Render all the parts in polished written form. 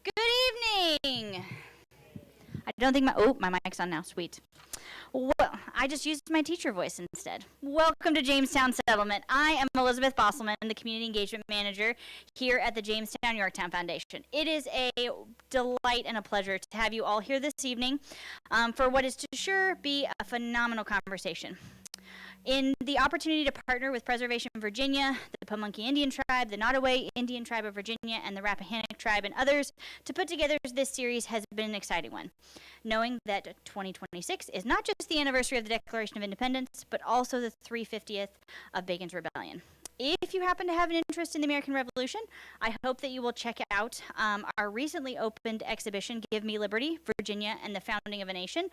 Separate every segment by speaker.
Speaker 1: Good evening. I don't think my mic's on now. Sweet. Well, I just used my teacher voice instead. Welcome to Jamestown Settlement. I am Elizabeth Bosselman, the Community Engagement Manager here at the Jamestown Yorktown Foundation. It is a delight and a pleasure to have you all here this evening for what is to sure be a phenomenal conversation. In the opportunity to partner with Preservation Virginia, the Pamunkey Indian Tribe, the Nottoway Indian Tribe of Virginia, and the Rappahannock Tribe and others to put together this series has been an exciting one. Knowing that 2026 is not just the anniversary of the Declaration of Independence, but also the 350th of Bacon's Rebellion. If you happen to have an interest in the American Revolution, I hope that you will check out our recently opened exhibition, Give Me Liberty, Virginia and the Founding of a Nation,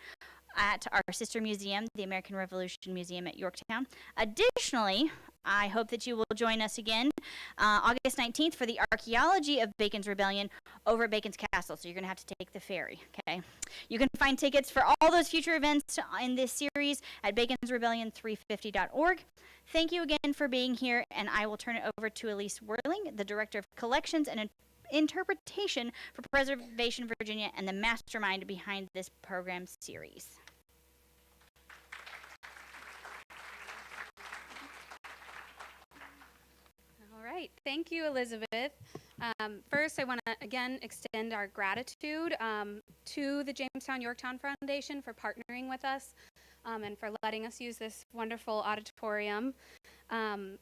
Speaker 1: at our sister museum, the American Revolution Museum at Yorktown. Additionally, I hope that you will join us again August 19th for the archaeology of Bacon's Rebellion over at Bacon's Castle. So you're going to have to take the ferry, okay? You can find tickets for all those future events in this series at baconsrebellion350.org. Thank you again for being here, and I will turn it over to Elise Whirling, the Director of Collections and Interpretation for Preservation Virginia and the mastermind behind this program series.
Speaker 2: All right, thank you, Elizabeth. First, I want to again extend our gratitude to the Jamestown Yorktown Foundation for partnering with us and for letting us use this wonderful auditorium, and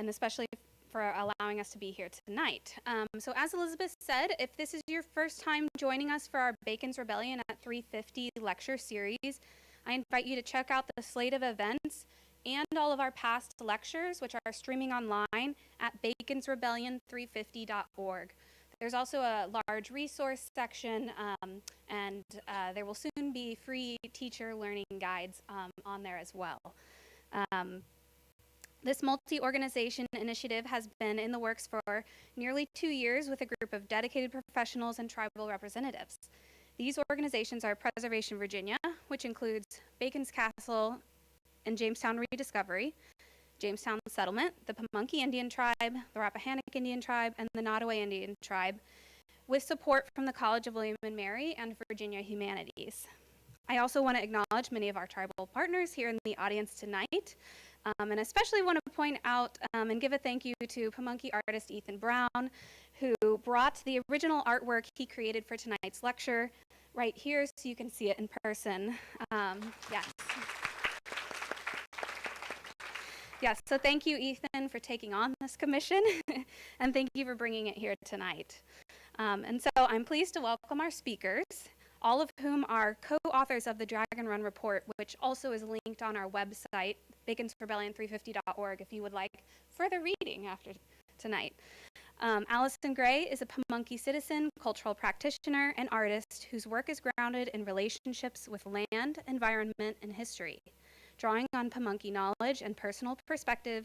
Speaker 2: especially for allowing us to be here tonight. So as Elizabeth said, if this is your first time joining us for our Bacon's Rebellion at 350 lecture series, I invite you to check out the slate of events and all of our past lectures, which are streaming online at baconsrebellion350.org. There's also a large resource section, and there will soon be free teacher learning guides on there as well. This multi-organization initiative has been in the works for nearly 2 years with a group of dedicated professionals and tribal representatives. These organizations are Preservation Virginia, which includes Bacon's Castle and Jamestown Rediscovery, Jamestown Settlement, the Pamunkey Indian Tribe, the Rappahannock Indian Tribe, and the Nottoway Indian Tribe, with support from the College of William and Mary and Virginia Humanities. I also want to acknowledge many of our tribal partners here in the audience tonight, and especially want to point out and give a thank you to Pamunkey artist Ethan Brown, who brought the original artwork he created for tonight's lecture right here so you can see it in person. Yes. Yes, so thank you, Ethan, for taking on this commission, and thank you for bringing it here tonight. And so I'm pleased to welcome our speakers, all of whom are co-authors of the Dragon Run Report, which also is linked on our website, baconsrebellion350.org, if you would like further reading after tonight. Allyson Gray is a Pamunkey citizen, cultural practitioner, and artist whose work is grounded in relationships with land, environment, and history. Drawing on Pamunkey knowledge and personal perspective,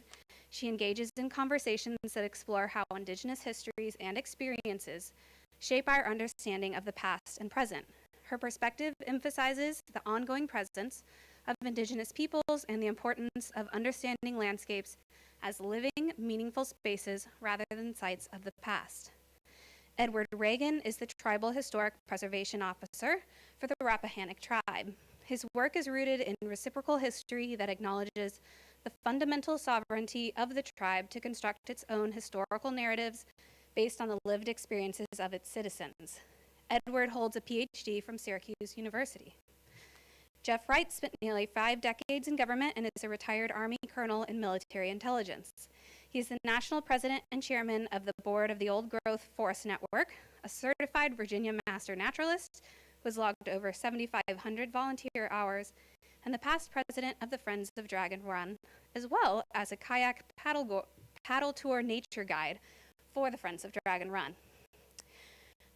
Speaker 2: she engages in conversations that explore how Indigenous histories and experiences shape our understanding of the past and present. Her perspective emphasizes the ongoing presence of Indigenous peoples and the importance of understanding landscapes as living, meaningful spaces rather than sites of the past. Edward Reagan is the Tribal Historic Preservation Officer for the Rappahannock Tribe. His work is rooted in reciprocal history that acknowledges the fundamental sovereignty of the tribe to construct its own historical narratives based on the lived experiences of its citizens. Edward holds a PhD from Syracuse University. Jeff Wright spent nearly 5 decades in government and is a retired Army colonel in military intelligence. He is the national president and chairman of the board of the Old Growth Forest Network, a certified Virginia master naturalist, was logged over 7,500 volunteer hours, and the past president of the Friends of Dragon Run, as well as a kayak paddle tour nature guide for the Friends of Dragon Run.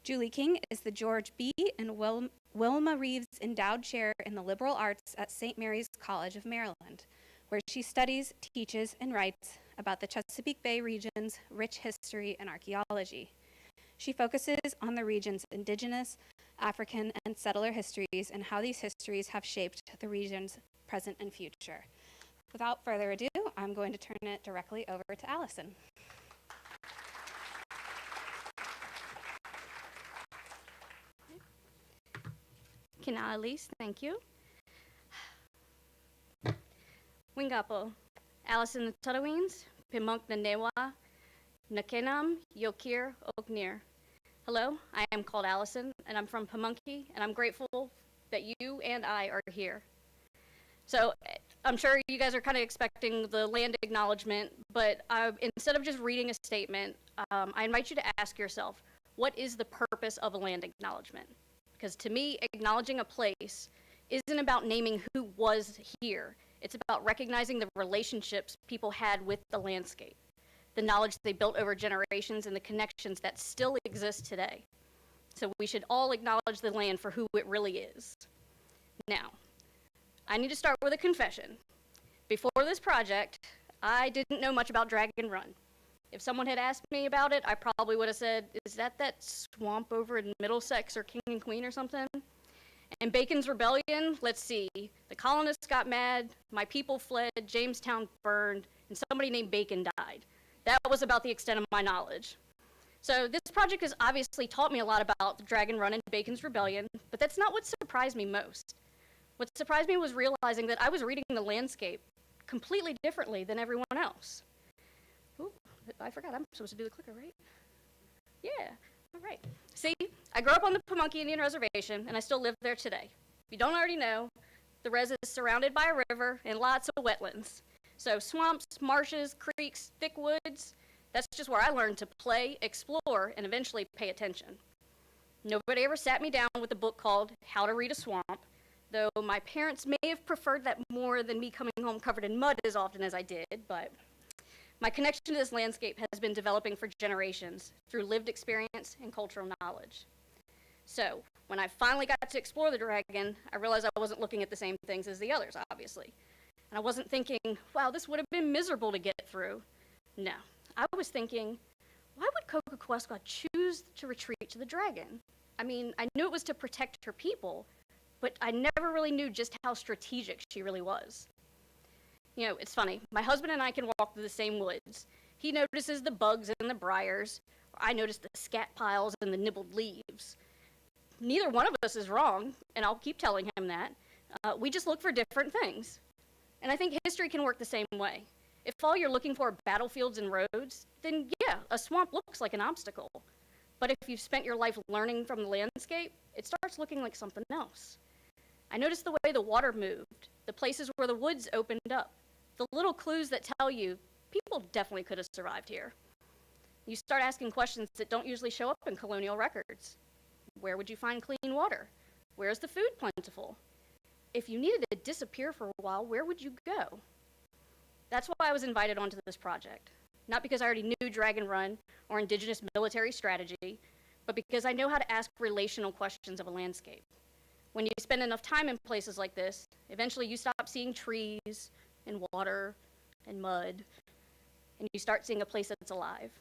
Speaker 2: Julie King is the George B. and Wilma Reeves Endowed Chair in the Liberal Arts at St. Mary's College of Maryland, where she studies, teaches, and writes about the Chesapeake Bay region's rich history and archaeology. She focuses on the region's Indigenous, African, and settler histories and how these histories have shaped the region's present and future. Without further ado, I'm going to turn it directly over to Allyson. Kinalis, thank you. Wingapo, Allyson Tutawins, Pimunk Nanewa, Nakenam, Yokir, Oknir. Hello, I am called Allyson, and I'm from Pamunkey, and I'm grateful that you and I are here. So I'm sure you guys are kind of expecting the land acknowledgement, but instead of just reading a statement, I invite you to ask yourself, what is the purpose of a land acknowledgement? Because to me, acknowledging a place isn't about naming who was here. It's about recognizing the relationships people had with the landscape, the knowledge they built over generations, and the connections that still exist today. So we should all acknowledge the land for who it really is. Now, I need to start with a confession. Before this project, I didn't know much about Dragon Run. If someone had asked me about it, I probably would have said, is that swamp over in Middlesex or King and Queen or something? And Bacon's Rebellion, let's see. The colonists got mad, my people fled, Jamestown burned, and somebody named Bacon died. That was about the extent of my knowledge. So this project has obviously taught me a lot about the Dragon Run and Bacon's Rebellion, but that's not what surprised me most. What surprised me was realizing that I was reading the landscape completely differently than everyone else. Ooh, I forgot I'm supposed to do the clicker, right? Yeah, all right. See, I grew up on the Pamunkey Indian Reservation, and I still live there today. If you don't already know, the res is surrounded by a river and lots of wetlands. So swamps, marshes, creeks, thick woods, that's just where I learned to play, explore, and eventually pay attention. Nobody ever sat me down with a book called How to Read a Swamp, though my parents may have preferred that more than me coming home covered in mud as often as I did, but my connection to this landscape has been developing for generations through lived experience and cultural knowledge. So when I finally got to explore the Dragon, I realized I wasn't looking at the same things as the others, obviously. And I wasn't thinking, wow, this would have been miserable to get through. No, I was thinking, why would Coca-Cola choose to retreat to the Dragon? I mean, I knew it was to protect her people, but I never really knew just how strategic she really was. You know, it's funny. My husband and I can walk through the same woods. He notices the bugs and the briars. I notice the scat piles and the nibbled leaves. Neither one of us is wrong, and I'll keep telling him that. We just look for different things. And I think history can work the same way. If all you're looking for are battlefields and roads, then yeah, a swamp looks like an obstacle. But if you've spent your life learning from the landscape, it starts looking like something else. I noticed the way the water moved, the places where the woods opened up, the little clues that tell you people definitely could have survived here. You start asking questions that don't usually show up in colonial records. Where would you find clean water? Where is the food plentiful? If you needed to disappear for a while, where would you go? That's why I was invited onto this project. Not because I already knew Dragon Run or Indigenous military strategy, but because I know how to ask relational questions of a landscape. When you spend enough time in places like this, eventually you stop seeing trees and water and mud, and you start seeing a place that's alive.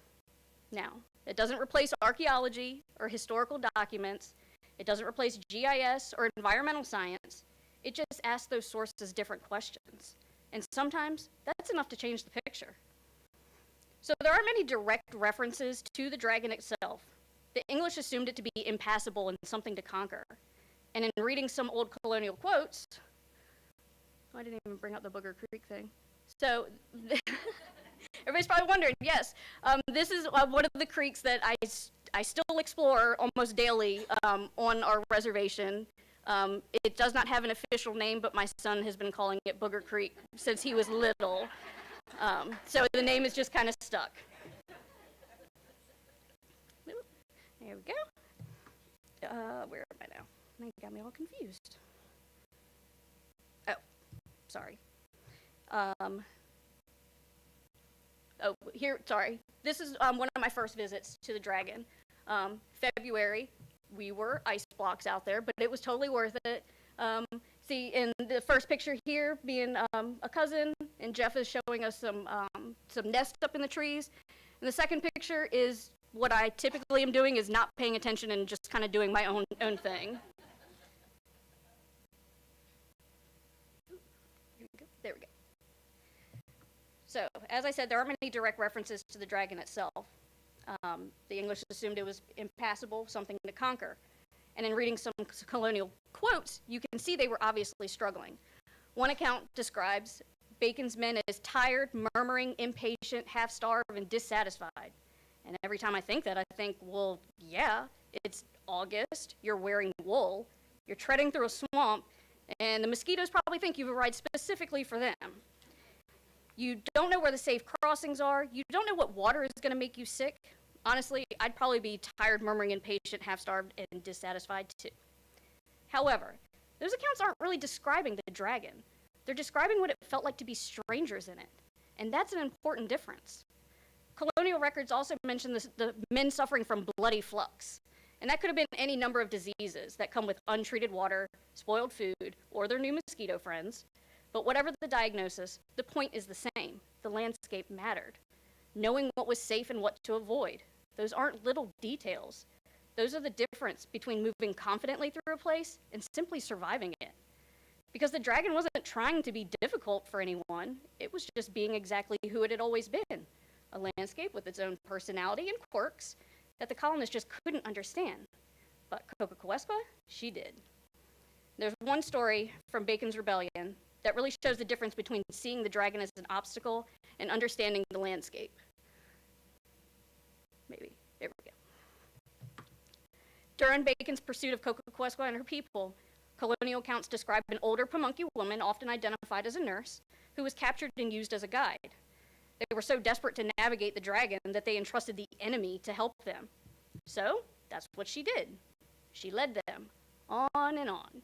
Speaker 2: Now, it doesn't replace archaeology or historical documents. It doesn't replace GIS or environmental science. It just asks those sources different questions. And sometimes that's enough to change the picture. So there are many direct references to the Dragon itself. The English assumed it to be impassable and something to conquer. And in reading some old colonial quotes, I didn't even bring up the Booger Creek thing. So everybody's probably wondering, yes, this is one of the creeks that I still explore almost daily on our reservation. It does not have an official name, but my son has been calling it Booger Creek since he was little. So the name is just kind of stuck. There we go. Where am I now? You got me all confused. Oh, sorry. Sorry. This is one of my first visits to the Dragon. February, we were ice blocks out there, but it was totally worth it. See, in the first picture here, being a cousin, and Jeff is showing us some nests up in the trees. And the second picture is what I typically am doing is not paying attention and just kind of doing my own thing. There we go. So, as I said, there aren't many direct references to the Dragon itself. The English assumed it was impassable, something to conquer.
Speaker 3: And in reading some colonial quotes, you can see they were obviously struggling. One account describes Bacon's men as tired, murmuring, impatient, half-starved, and dissatisfied. And every time I think that, I think, well, yeah, it's August, you're wearing wool, you're treading through a swamp, and the mosquitoes probably think you've arrived specifically for them. You don't know where the safe crossings are, you don't know what water is gonna make you sick. Honestly, I'd probably be tired, murmuring, impatient, half-starved, and dissatisfied too. However, those accounts aren't really describing the dragon. They're describing what it felt like to be strangers in it. And that's an important difference. Colonial records also mention the men suffering from bloody flux. And that could have been any number of diseases that come with untreated water, spoiled food, or their new mosquito friends. But whatever the diagnosis, the point is the same. The landscape mattered. Knowing what was safe and what to avoid. Those aren't little details. Those are the difference between moving confidently through a place and simply surviving it. Because the dragon wasn't trying to be difficult for anyone, it was just being exactly who it had always been. A landscape with its own personality and quirks that the colonists just couldn't understand. But Cocoquesqua, she did. There's one story from Bacon's Rebellion that really shows the difference between seeing the dragon as an obstacle and understanding the landscape. Maybe, there we go. During Bacon's pursuit of Cocoquesqua and her people, colonial accounts describe an older Pamunkey woman, often identified as a nurse, who was captured and used as a guide. They were so desperate to navigate the dragon that they entrusted the enemy to help them. So, that's what she did. She led them on and on.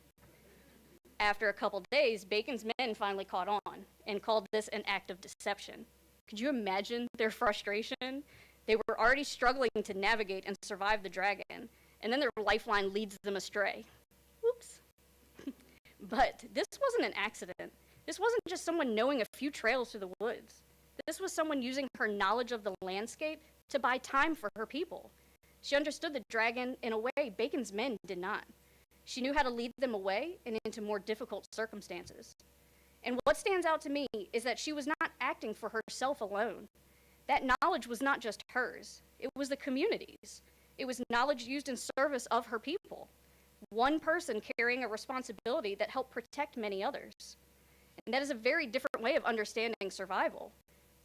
Speaker 3: After a couple days, Bacon's men finally caught on and called this an act of deception. Could you imagine their frustration? They were already struggling to navigate and survive the dragon, and then their lifeline leads them astray. Whoops. But this wasn't an accident. This wasn't just someone knowing a few trails through the woods. This was someone using her knowledge of the landscape to buy time for her people. She understood the dragon in a way Bacon's men did not. She knew how to lead them away and into more difficult circumstances. And what stands out to me is that she was not acting for herself alone. That knowledge was not just hers, it was the community's. It was knowledge used in service of her people. One person carrying a responsibility that helped protect many others. And that is a very different way of understanding survival.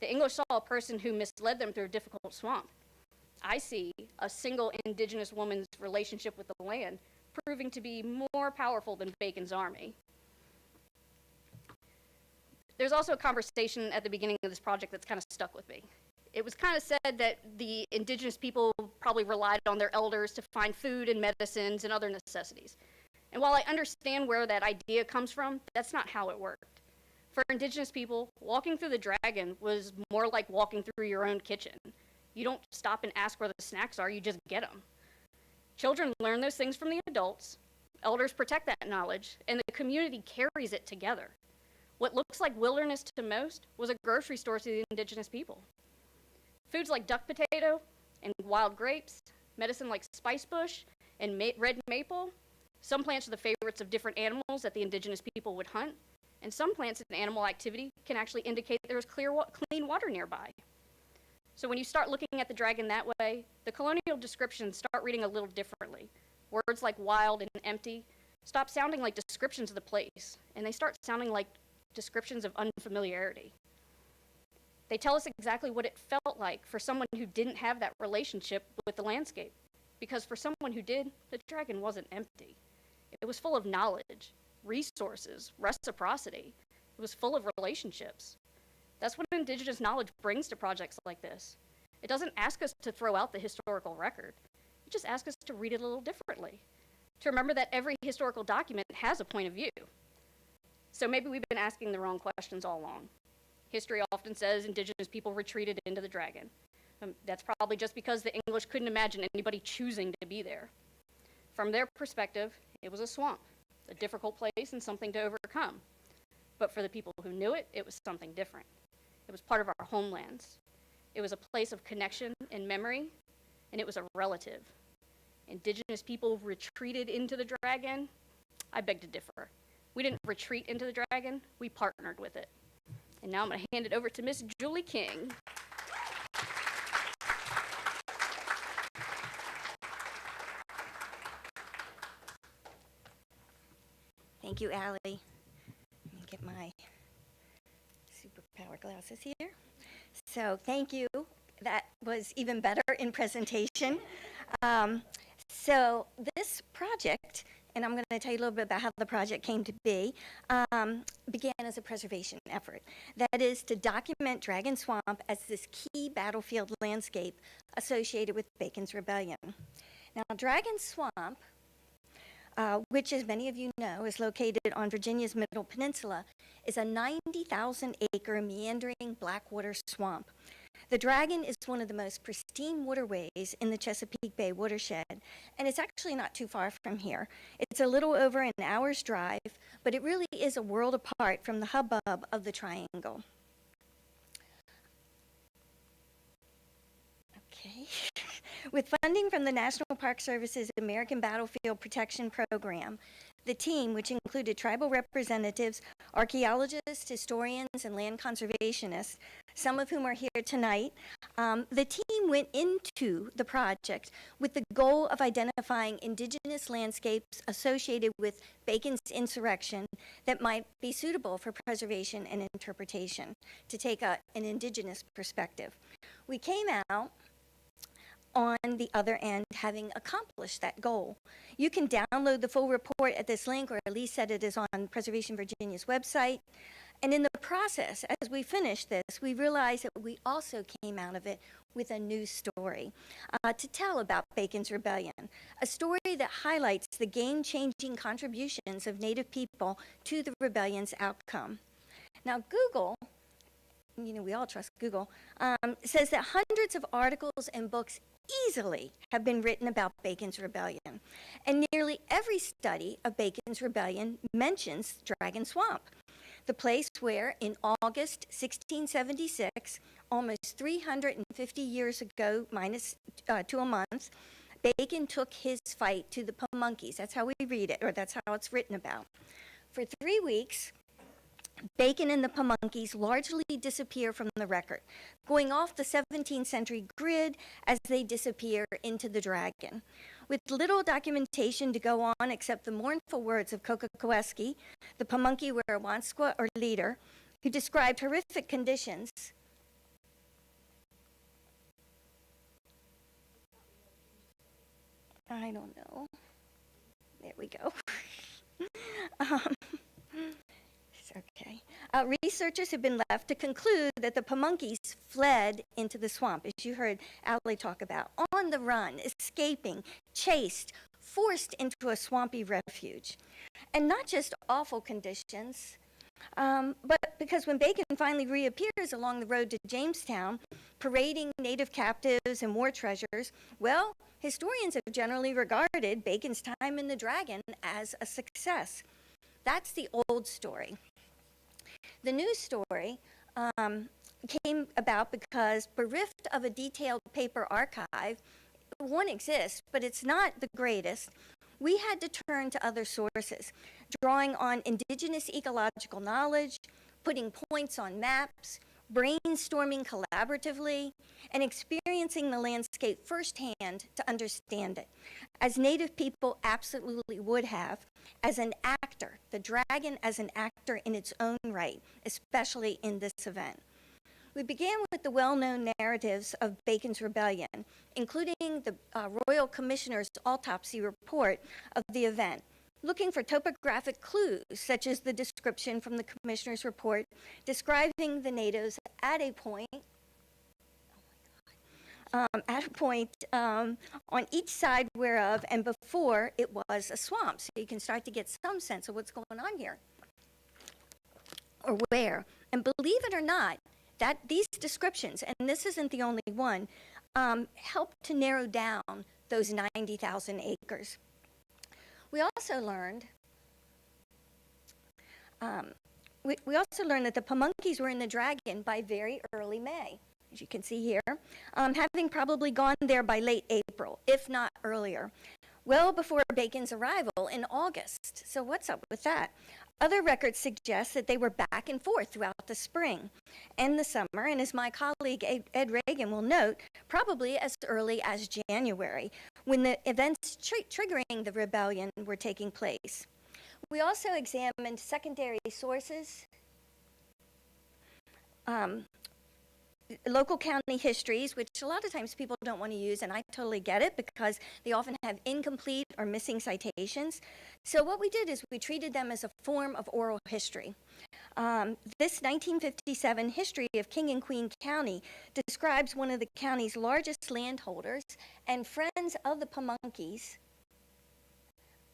Speaker 3: The English saw a person who misled them through a difficult swamp. I see a single Indigenous woman's relationship with the land proving to be more powerful than Bacon's army. There's also a conversation at the beginning of this project that's kind of stuck with me. It was kind of said that the Indigenous people probably relied on their elders to find food and medicines and other necessities. And while I understand where that idea comes from, that's not how it worked. For Indigenous people, walking through the dragon was more like walking through your own kitchen. You don't stop and ask where the snacks are, you just get them. Children learn those things from the adults, elders protect that knowledge, and the community carries it together. What looks like wilderness to most was a grocery store to the Indigenous people. Foods like duck potato and wild grapes, medicine like spice bush and red maple. Some plants are the favorites of different animals that the Indigenous people would hunt, and some plants and animal activity can actually indicate there's clean water nearby. So when you start looking at the dragon that way, the colonial descriptions start reading a little differently. Words like wild and empty stop sounding like descriptions of the place, and they start sounding like descriptions of unfamiliarity. They tell us exactly what it felt like for someone who didn't have that relationship with the landscape. Because for someone who did, the dragon wasn't empty. It was full of knowledge, resources, reciprocity. It was full of relationships. That's what Indigenous knowledge brings to projects like this. It doesn't ask us to throw out the historical record. It just asks us to read it a little differently, to remember that every historical document has a point of view. So maybe we've been asking the wrong questions all along. History often says Indigenous people retreated into the dragon. That's probably just because the English couldn't imagine anybody choosing to be there. From their perspective, it was a swamp, a difficult place and something to overcome. But for the people who knew it, it was something different. It was part of our homelands. It was a place of connection and memory, and it was a relative. Indigenous people retreated into the dragon? I beg to differ. We didn't retreat into the dragon, we partnered with it. And now I'm going to hand it over to Miss Julie King.
Speaker 4: Thank you, Allie. Let me get my superpower glasses here. So thank you. That was even better in presentation. So this project, and I'm going to tell you a little bit about how the project came to be, began as a preservation effort. That is to document Dragon Swamp as this key battlefield landscape associated with Bacon's Rebellion. Now, Dragon Swamp, which, as many of you know, is located on Virginia's Middle Peninsula, is a 90,000-acre meandering blackwater swamp. The Dragon is one of the most pristine waterways in the Chesapeake Bay watershed, and it's actually not too far from here. It's a little over an hour's drive, but it really is a world apart from the hubbub of the Triangle. Okay. With funding from the National Park Service's American Battlefield Protection Program, the team, which included tribal representatives, archaeologists, historians, and land conservationists, some of whom are here tonight, the team went into the project with the goal of identifying indigenous landscapes associated with Bacon's insurrection that might be suitable for preservation and interpretation, to take an indigenous perspective. We came out on the other end having accomplished that goal. You can download the full report at this link, or at least set it as on Preservation Virginia's website. And in the process, as we finished this, we realized that we also came out of it with a new story to tell about Bacon's Rebellion, a story that highlights the game-changing contributions of Native people to the rebellion's outcome. Now, Google, you know, we all trust Google, says that hundreds of articles and books easily have been written about Bacon's Rebellion. And nearly every study of Bacon's Rebellion mentions Dragon Swamp, the place where, in August 1676, almost 350 years ago, minus to a month, Bacon took his fight to the Pamunkeys. That's how we read it, or that's how it's written about. For 3 weeks, Bacon and the Pamunkeys largely disappear from the record, going off the 17th century grid as they disappear into the Dragon. With little documentation to go on except the mournful words of Kokokoeski, the Pamunkey Wirawansqua, or leader, who described horrific conditions. I don't know. There we go. Okay. Researchers have been left to conclude that the Pamunkeys fled into the swamp, as you heard Allie talk about, on the run, escaping, chased, forced into a swampy refuge. And not just awful conditions, but because when Bacon finally reappears along the road to Jamestown, parading Native captives and war treasures, well, historians have generally regarded Bacon's time in the Dragon as a success. That's the old story. The new story came about because, bereft of a detailed paper archive, one exists, but it's not the greatest. We had to turn to other sources, drawing on indigenous ecological knowledge, putting points on maps, brainstorming collaboratively, and experiencing the landscape firsthand to understand it, as Native people absolutely would have, as an actor, the Dragon as an actor in its own right, especially in this event. We began with the well-known narratives of Bacon's Rebellion, including the Royal Commissioner's autopsy report of the event, looking for topographic clues, such as the description from the Commissioner's report describing the natives at a point on each side whereof and before it was a swamp. So you can start to get some sense of what's going on here, or where. And believe it or not, that these descriptions, and this isn't the only one, help to narrow down those 90,000 acres. We also learned that the Pamunkeys were in the Dragon by very early May, as you can see here, having probably gone there by late April, if not earlier, well before Bacon's arrival in August. So what's up with that? Other records suggest that they were back and forth throughout the spring and the summer, and as my colleague Ed Reagan will note, probably as early as January, when the events triggering the rebellion were taking place. We also examined secondary sources, local county histories, which a lot of times people don't want to use, and I totally get it because they often have incomplete or missing citations. So what we did is we treated them as a form of oral history. This 1957 history of King and Queen County describes one of the county's largest landholders and friends of the Pamunkeys.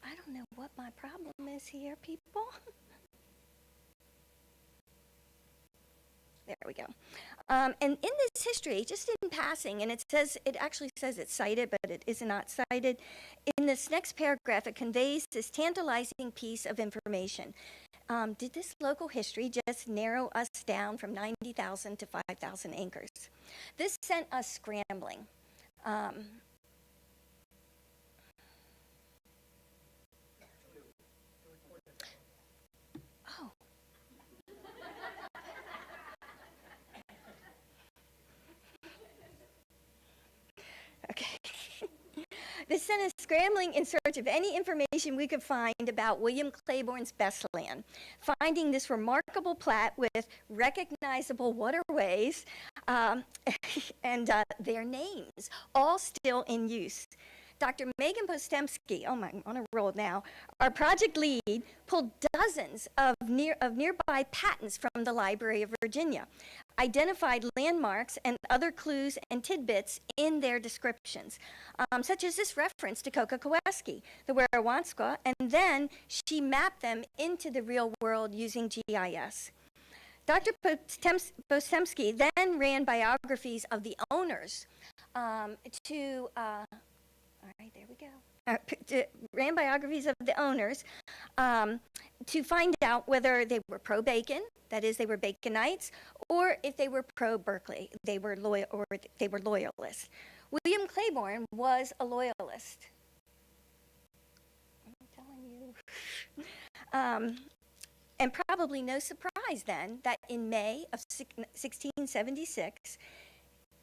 Speaker 4: I don't know what my problem is here, people. There we go. And in this history, just in passing, and it actually says it's cited, but it is not cited. In this next paragraph, it conveys this tantalizing piece of information. Did this local history just narrow us down from 90,000 to 5,000 acres? This sent us scrambling. Oh. Okay. This sent us scrambling in search of any information we could find about William Claiborne's best land. Finding this remarkable plat with recognizable waterways and their names, all still in use. Dr. Megan Postemski, oh my, I'm on a roll now, our project lead, pulled dozens of nearby patents from the Library of Virginia, identified landmarks and other clues and tidbits in their descriptions, such as this reference to Cocoquesky, the Werewanska, and then she mapped them into the real world using GIS. Dr. Postemski then ran biographies of the owners ran biographies of the owners to find out whether they were pro-Bacon, that is, they were Baconites, or if they were pro-Berkeley, they were loyalists. William Claiborne was a loyalist. I'm telling you. And probably no surprise then that in May of 1676,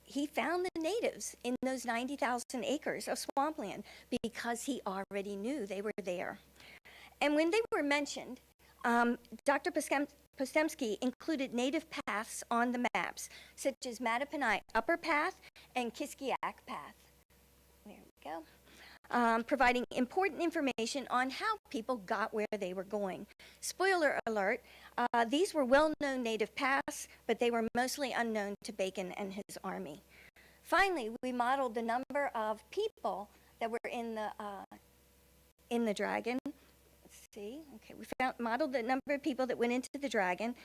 Speaker 4: he found the natives in those 90,000 acres of swampland because he already knew they were there. And when they were mentioned, Dr. Postemski included native paths on the maps, such as Mattaponi Upper Path and Kiskiak Path. There we go. Providing important information on how people got where they were going. Spoiler alert, these were well-known native paths, but they were mostly unknown to Bacon and his army. Finally, we modeled the number of people that were in the dragon. Let's see, okay, we modeled the number of people that went into the dragon.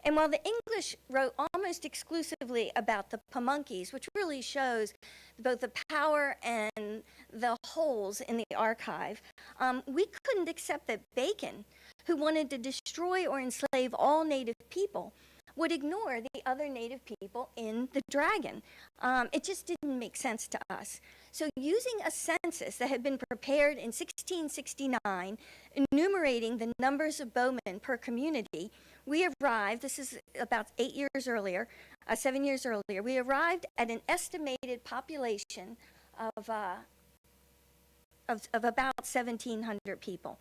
Speaker 4: And while the English wrote almost exclusively about the Pamunkeys, which really shows both the power and the holes in the archive, we couldn't accept that Bacon, who wanted to destroy or enslave all native people, would ignore the other native people in the dragon. It just didn't make sense to us. So using a census that had been prepared in 1669, enumerating the numbers of bowmen per community, we arrived, this is about 7 years earlier, we arrived at an estimated population of about 1,700 people.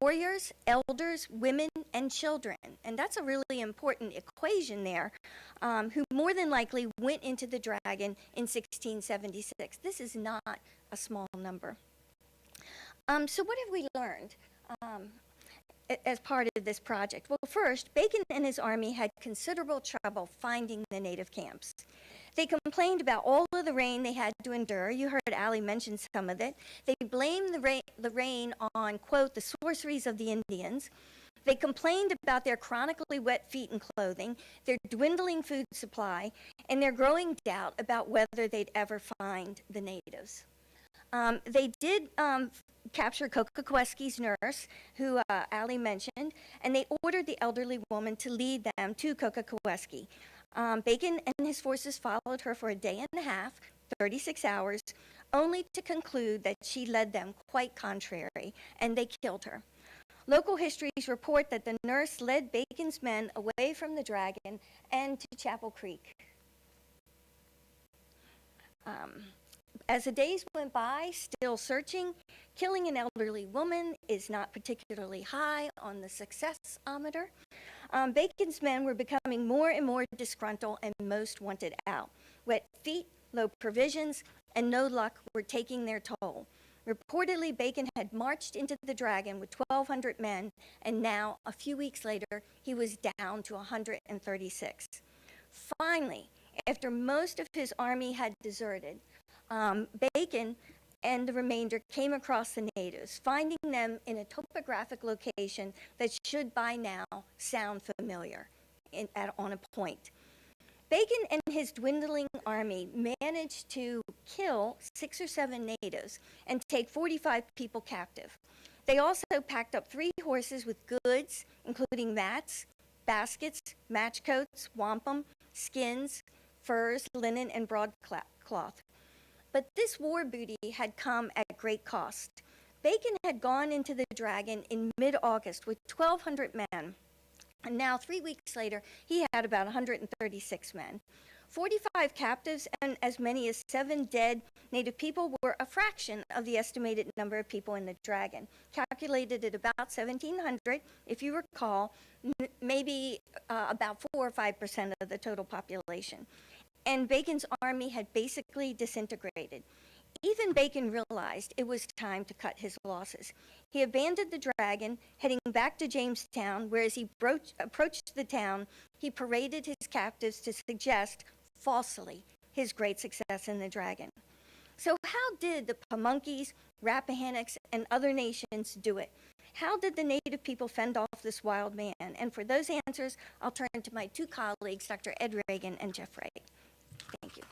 Speaker 4: Warriors, elders, women, and children. And that's a really important equation there, who more than likely went into the dragon in 1676. This is not a small number. So what have we learned as part of this project? Well, first, Bacon and his army had considerable trouble finding the native camps. They complained about all of the rain they had to endure. You heard Ally mention some of it. They blamed the rain on, quote, the sorceries of the Indians. They complained about their chronically wet feet and clothing, their dwindling food supply, and their growing doubt about whether they'd ever find the natives. They did capture Cocoquesky's nurse, who Ally mentioned, and they ordered the elderly woman to lead them to Cocoquesky. Bacon and his forces followed her for a day and a half, 36 hours, only to conclude that she led them quite contrary, and they killed her. Local histories report that the nurse led Bacon's men away from the dragon and to Chapel Creek. As the days went by, still searching, killing an elderly woman is not particularly high on the successometer. Bacon's men were becoming more and more disgruntled and most wanted out. Wet feet, low provisions, and no luck were taking their toll. Reportedly, Bacon had marched into the Dragon with 1,200 men, and now, a few weeks later, he was down to 136. Finally, after most of his army had deserted, Bacon and the remainder came across the natives, finding them in a topographic location that should by now sound familiar on a point. Bacon and his dwindling army managed to kill 6 or 7 natives and take 45 people captive. They also packed up 3 horses with goods, including mats, baskets, match coats, wampum, skins, furs, linen, and broadcloth. But this war booty had come at great cost. Bacon had gone into the Dragon in mid-August with 1,200 men. And now, 3 weeks later, he had about 136 men. 45 captives and as many as 7 dead native people were a fraction of the estimated number of people in the Dragon, calculated at about 1,700, if you recall, maybe about 4 or 5% of the total population. And Bacon's army had basically disintegrated. Even Bacon realized it was time to cut his losses. He abandoned the Dragon, heading back to Jamestown, where as he approached the town, he paraded his captives to suggest, falsely, his great success in the Dragon. So how did the Pamunkeys, Rappahannocks, and other nations do it? How did the native people fend off this wild man? And for those answers, I'll turn to my 2 colleagues, Dr. Ed Reagan and Jeff Wright. Thank you.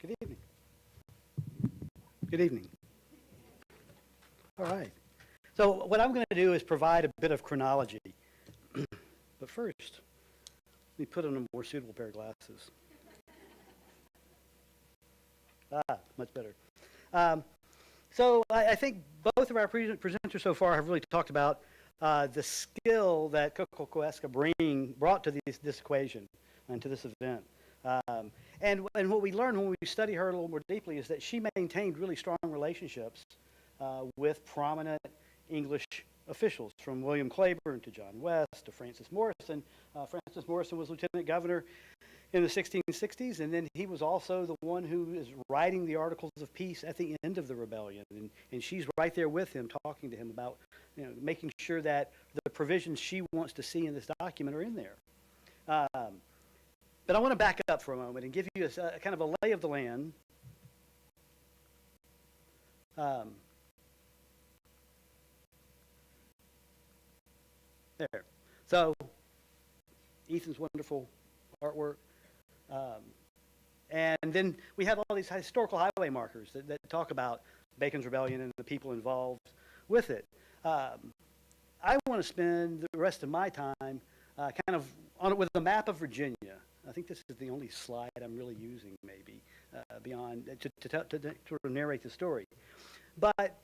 Speaker 5: Good evening. Good evening. All right. So what I'm going to do is provide a bit of chronology. But first, let me put on a more suitable pair of glasses. Much better. So I think both of our presenters so far have really talked about the skill that Kokokoeska brought to this equation and to this event. And what we learned when we study her a little more deeply is that she maintained really strong relationships with prominent English officials, from William Claiborne to John West to Francis Morrison. Francis Morrison was lieutenant governor in the 1660s, and then he was also the one who is writing the Articles of Peace at the end of the rebellion, and she's right there with him, talking to him about, making sure that the provisions she wants to see in this document are in there. But I want to back up for a moment and give you a kind of a lay of the land. There. So, Ethan's wonderful artwork. And then we have all these historical highway markers that talk about Bacon's Rebellion and the people involved with it. I want to spend the rest of my time kind of on it with a map of Virginia. I think this is the only slide I'm really using, maybe, beyond to sort of narrate the story. But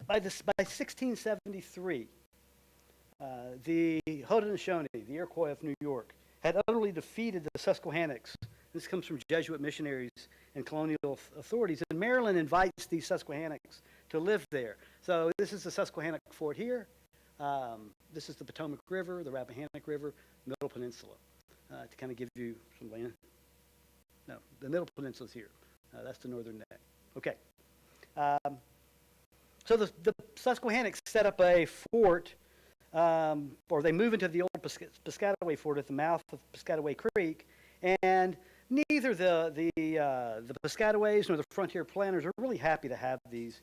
Speaker 5: by 1673, the Haudenosaunee, the Iroquois of New York, had utterly defeated the Susquehannocks. This comes from Jesuit missionaries and colonial authorities. And Maryland invites these Susquehannocks to live there. So this is the Susquehannock Fort here. This is the Potomac River, the Rappahannock River, Middle Peninsula. To kind of give you some land. No, the Middle Peninsula is here. That's the northern neck. Okay. So the Susquehannocks set up a fort, or they move into the old Piscataway Fort at the mouth of Piscataway Creek, and neither the Piscataways nor the frontier planters are really happy to have the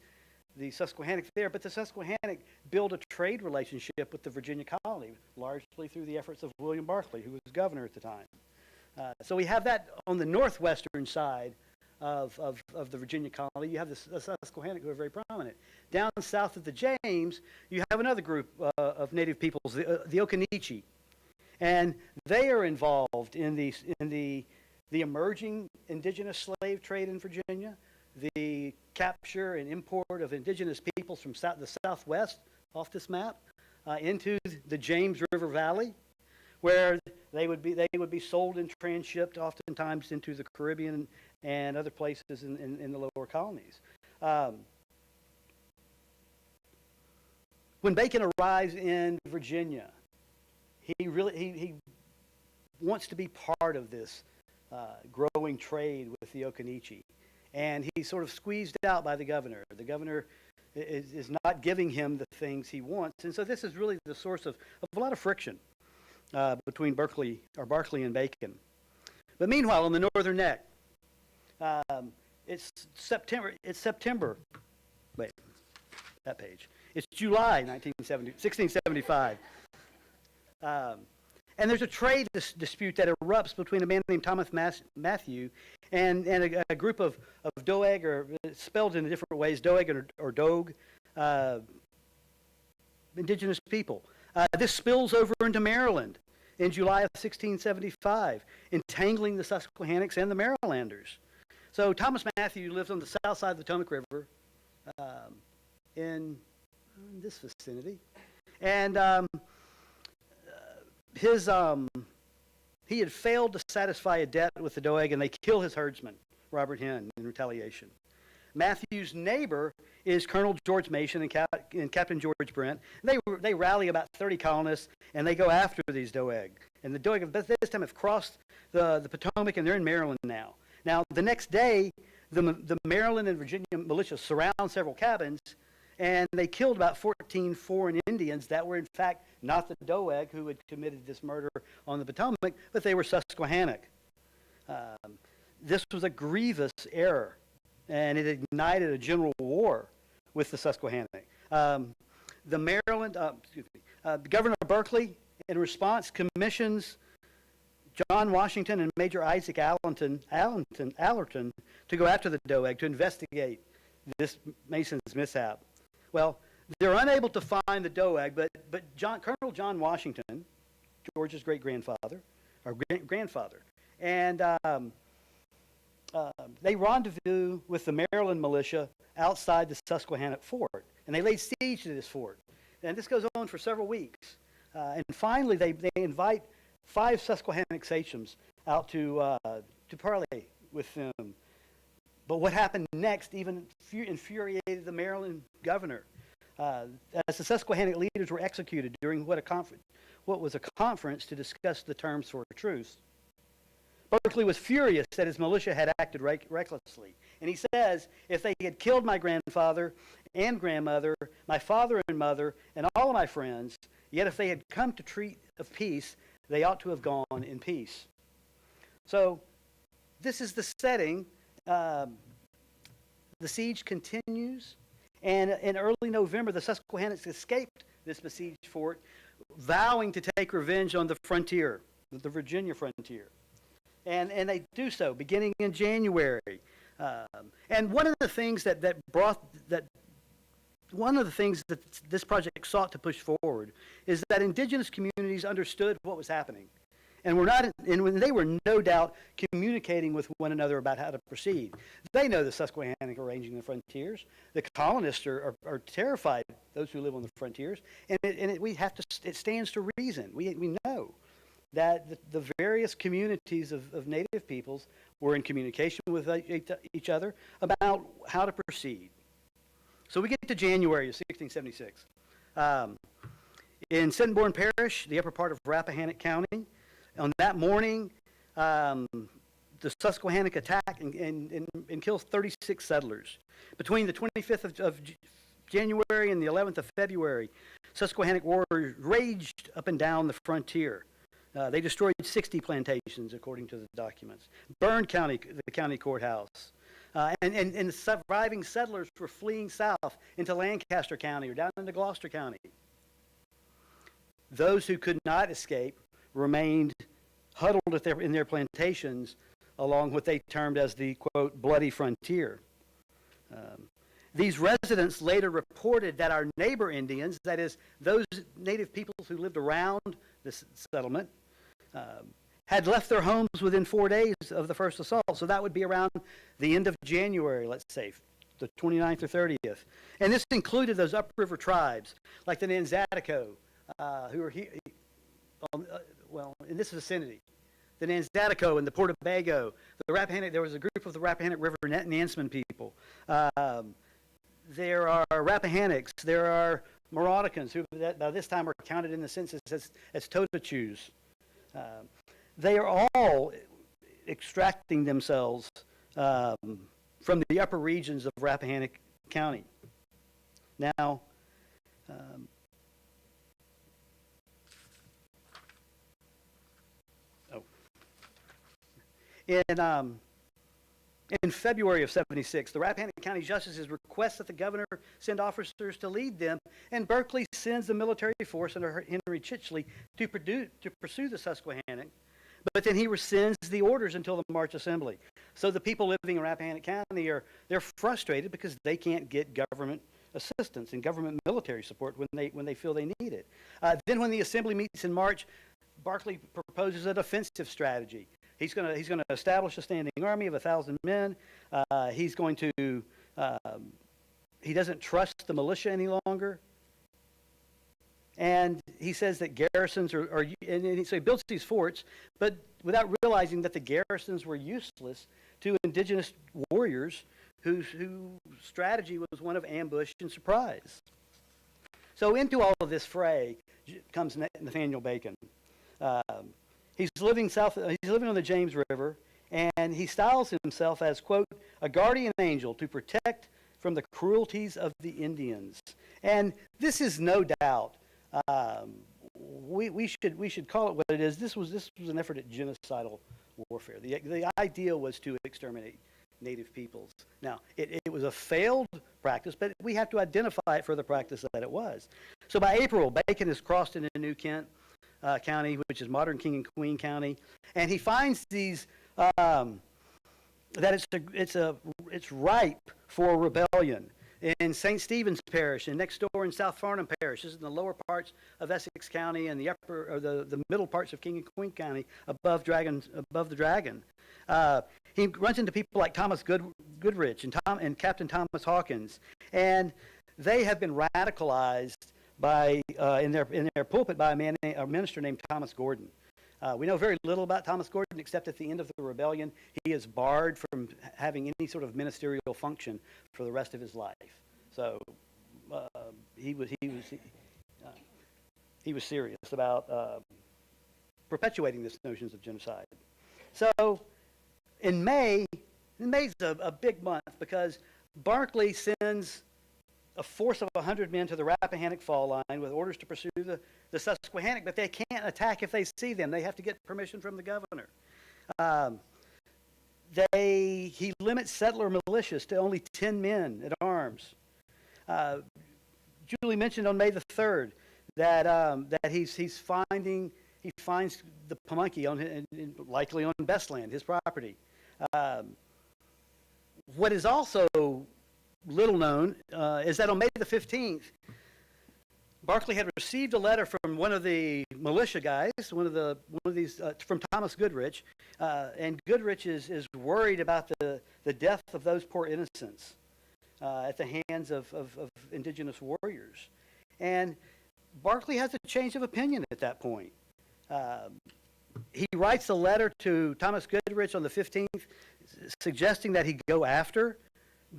Speaker 5: Susquehannock there, but the Susquehannock build a trade relationship with the Virginia colony, largely through the efforts of William Barclay, who was governor at the time. So we have that on the northwestern side of the Virginia colony. You have the Susquehannock, who are very prominent. Down south of the James, you have another group of native peoples, the Occaneechi, and they are involved in the emerging indigenous slave trade in Virginia, the capture and import of indigenous peoples from the southwest off this map, into the James River Valley, where they would be sold and transshipped oftentimes into the Caribbean and other places in the lower colonies. When Bacon arrives in Virginia, he wants to be part of this growing trade with the Occaneechi, and he's sort of squeezed out by the governor. The governor is not giving him the things he wants, and so this is really the source of a lot of friction between Berkeley and Bacon. But meanwhile, on the northern neck, it's September. Wait, that page. It's July 1675. And there's a trade dispute that erupts between a man named Thomas Matthew and a group of Doeg, or spelled in different ways, Doeg or Dogue, indigenous people. This spills over into Maryland in July of 1675, entangling the Susquehannocks and the Marylanders. So Thomas Matthew lives on the south side of the Potomac River in this vicinity. And he had failed to satisfy a debt with the Doeg, and they kill his herdsman, Robert Henn, in retaliation. Matthew's neighbor is Colonel George Mason and Captain George Brent. They rally about 30 colonists, and they go after these Doeg. And the Doeg, at this time, have crossed the Potomac, and they're in Maryland now. Now, the next day, the Maryland and Virginia militia surround several cabins, and they killed about 14 foreign Indians that were, in fact, not the Doeg who had committed this murder on the Potomac, but they were Susquehannock. This was a grievous error, and it ignited a general war with the Susquehannock. The Governor of Berkeley, in response, commissions John Washington and Major Isaac Allerton to go after the Doeg to investigate this Mason's mishap. Well, they're unable to find the Doeg, but Colonel John Washington, George's great-grandfather, or grandfather, and they rendezvous with the Maryland militia outside the Susquehannock fort, and they laid siege to this fort. And this goes on for several weeks. And finally, they invite 5 Susquehannock sachems out to parley with them. But what happened next even infuriated the Maryland governor. As the Susquehannock leaders were executed during what was a conference to discuss the terms for a truce. Berkeley was furious that his militia had acted recklessly. And he says, if they had killed my grandfather and grandmother, my father and mother, and all of my friends, yet if they had come to treat of peace, they ought to have gone in peace. So this is the setting. The siege continues, and in early November, the Susquehannocks escaped this besieged fort, vowing to take revenge on the frontier, the Virginia frontier. And they do so beginning in January. And one of the things that this project sought to push forward is that indigenous communities understood what was happening, and they were no doubt communicating with one another about how to proceed. They know the Susquehannock are ranging the frontiers. The colonists are terrified, those who live on the frontiers, and it stands to reason. We know that the various communities of native peoples were in communication with each other about how to proceed. So we get to January of 1676. In Sittingbourne Parish, the upper part of Rappahannock County, on that morning, the Susquehannock attack and kills 36 settlers. Between the 25th of January and the 11th of February, Susquehannock warriors raged up and down the frontier. They destroyed 60 plantations, according to the documents, burned the county courthouse. And the surviving settlers were fleeing south into Lancaster County or down into Gloucester County. Those who could not escape remained huddled in their plantations along what they termed as the, quote, bloody frontier. These residents later reported that our neighbor Indians, that is, those native peoples who lived around this settlement, had left their homes within 4 days of the first assault. So that would be around the end of January, let's say, the 29th or 30th. And this included those upriver tribes, like the Nanzatico, who are here, well, in this vicinity. The Nanzatico and the Portabago, the Rappahannock, there was a group of the Rappahannock River Nanseman people. There are Rappahannocks, there are Moronicans, who by this time are counted in the census as Totachus. They are all extracting themselves from the upper regions of Rappahannock County. Now, in February of '76, the Rappahannock County Justices request that the governor send officers to lead them, and Berkeley sends the military force under Henry Chichley to pursue the Susquehannock, but then he rescinds the orders until the March Assembly. So the people living in Rappahannock County they're frustrated because they can't get government assistance and government military support when they feel they need it. Then when the Assembly meets in March, Berkeley proposes a defensive strategy. He's going to establish a standing army of 1,000 men. He's going to he doesn't trust the militia any longer. And he says that garrisons and so he builds these forts, but without realizing that the garrisons were useless to indigenous warriors whose strategy was one of ambush and surprise. So into all of this fray comes Nathaniel Bacon. He's living on the James River, and he styles himself as, quote, a guardian angel to protect from the cruelties of the Indians. And this is no doubt, we should call it what it is. This was an effort at genocidal warfare. The idea was to exterminate native peoples. Now, it was a failed practice, but we have to identify it for the practice that it was. So by April, Bacon has crossed into New Kent County, which is modern King and Queen County, and he finds these that it's ripe for rebellion in St. Stephen's Parish and next door in South Farnham Parish. This is in the lower parts of Essex County and the middle parts of King and Queen County above the Dragon. He runs into people like Thomas Goodrich and Captain Thomas Hawkins, and they have been radicalized by in their pulpit by a minister named Thomas Gordon. We know very little about Thomas Gordon, except at the end of the rebellion, he is barred from having any sort of ministerial function for the rest of his life. So he was serious about perpetuating this notions of genocide. So in May's a big month because Berkeley sends a force of 100 men to the Rappahannock Fall Line with orders to pursue the Susquehannock, but they can't attack if they see them. They have to get permission from the governor. He limits settler militias to only 10 men at arms. Julie mentioned on May the 3rd that he finds the Pamunkey likely on Bestland, his property. What is also little known is that on May the 15th, Berkeley had received a letter from one of the militia guys, from Thomas Goodrich, and Goodrich is worried about the death of those poor innocents at the hands of indigenous warriors. And Berkeley has a change of opinion at that point. He writes a letter to Thomas Goodrich on the 15th, suggesting that he go after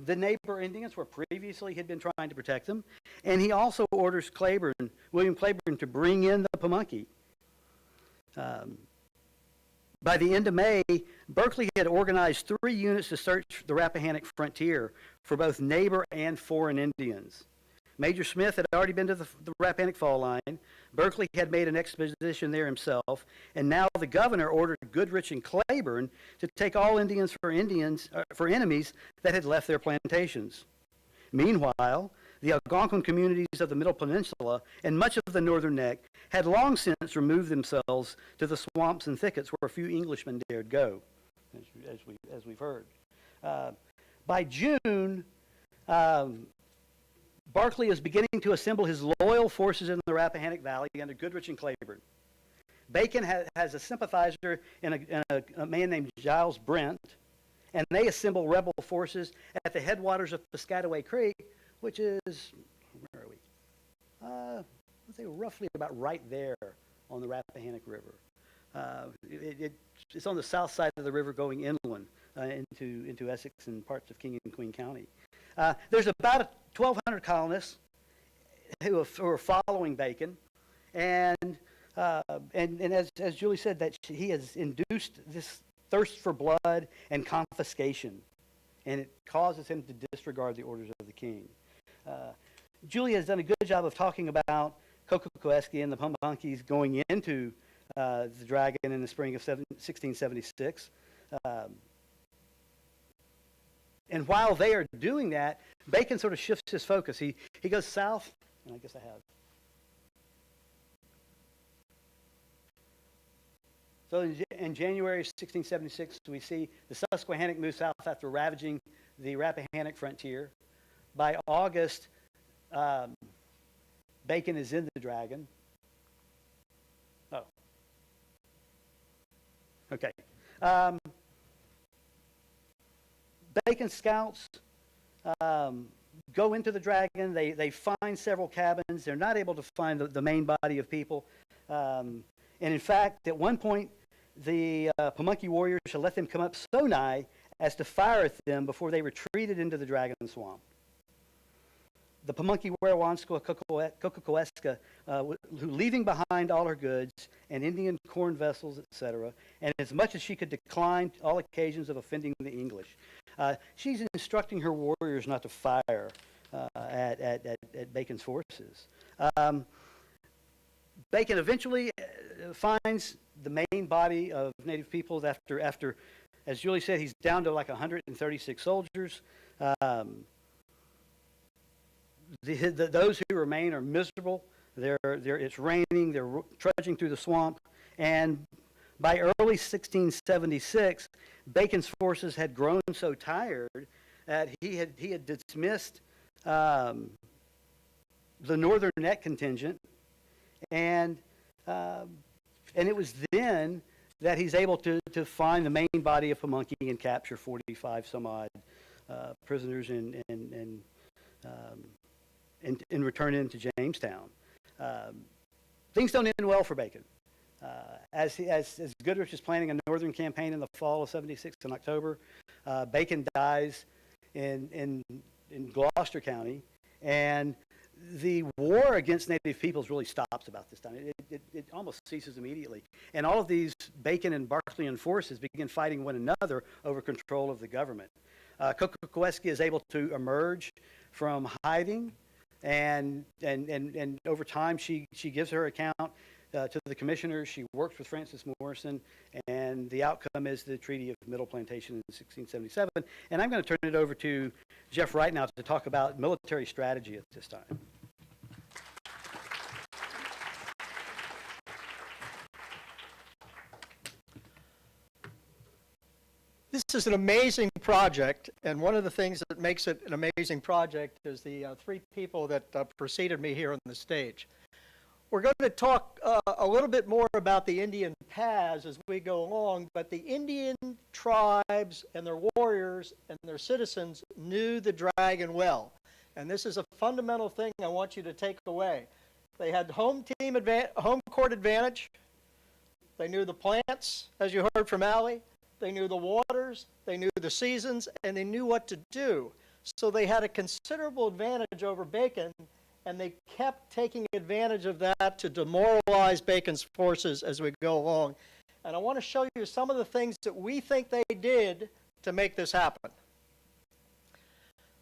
Speaker 5: the neighbor Indians where previously he'd been trying to protect them. And he also orders William Claiborne, to bring in the Pamunkey. By the end of May, Berkeley had organized 3 units to search the Rappahannock frontier for both neighbor and foreign Indians. Major Smith had already been to the Rappahannock Fall Line. Berkeley had made an expedition there himself, and now the governor ordered Goodrich and Claiborne to take all Indians for enemies that had left their plantations. Meanwhile, the Algonquin communities of the Middle Peninsula and much of the Northern Neck had long since removed themselves to the swamps and thickets where few Englishmen dared go, as we've heard. By June, Berkeley is beginning to assemble his loyal forces in the Rappahannock Valley under Goodrich and Claiborne. Bacon has a sympathizer in a man named Giles Brent, and they assemble rebel forces at the headwaters of Piscataway Creek, which is, where are we? would say roughly about right there on the Rappahannock River. It's on the south side of the river going inland into Essex and parts of King and Queen County. There's about 1,200 colonists who are following Bacon, and as Julie said, that he has induced this thirst for blood and confiscation, and it causes him to disregard the orders of the king. Julie has done a good job of talking about Kokokoeski and the Pamunkeys going into the Dragon in the spring of 1676. And while they are doing that, Bacon sort of shifts his focus. He goes south, and I guess I have. So in January 1676, we see the Susquehannock move south after ravaging the Rappahannock frontier. By August, Bacon is in the Dragon. Oh. Okay. Bacon scouts go into the Dragon. They find several cabins. They're not able to find the main body of people. And in fact, at one point, the Pamunkey warriors had let them come up so nigh as to fire at them before they retreated into the Dragon Swamp. The Pamunkey Werewanska Kokokoeska, who leaving behind all her goods and Indian corn vessels, etc., and as much as she could decline all occasions of offending the English, she's instructing her warriors not to fire at Bacon's forces. Bacon eventually finds the main body of native peoples after, as Julie said, he's down to like 136 soldiers. Those who remain are miserable. It's raining. They're trudging through the swamp. And by early 1676, Bacon's forces had grown so tired that he had dismissed the northern net contingent, and it was then that he's able to find the main body of Pamunkey and capture 45 some odd prisoners and return into Jamestown. Things don't end well for Bacon. As Goodrich is planning a northern campaign in the fall of 76 in October, Bacon dies in Gloucester County, and the war against native peoples really stops about this time. It almost ceases immediately. And all of these Bacon and Berkeley forces begin fighting one another over control of the government. Kokokoeski is able to emerge from hiding, and over time she gives her account to the commissioners. She works with Francis Morrison, and the outcome is the Treaty of Middle Plantation in 1677. And I'm going to turn it over to Jeff Wright now to talk about military strategy at this time.
Speaker 6: This is an amazing project, and one of the things that makes it an amazing project is the three people that preceded me here on the stage. We're going to talk a little bit more about the Indian paths as we go along, but the Indian tribes and their warriors and their citizens knew the Dragon well. And this is a fundamental thing I want you to take away. They had home court advantage. They knew the plants, as you heard from Allie. They knew the waters. They knew the seasons, and they knew what to do. So they had a considerable advantage over Bacon, and they kept taking advantage of that to demoralize Bacon's forces as we go along. And I want to show you some of the things that we think they did to make this happen.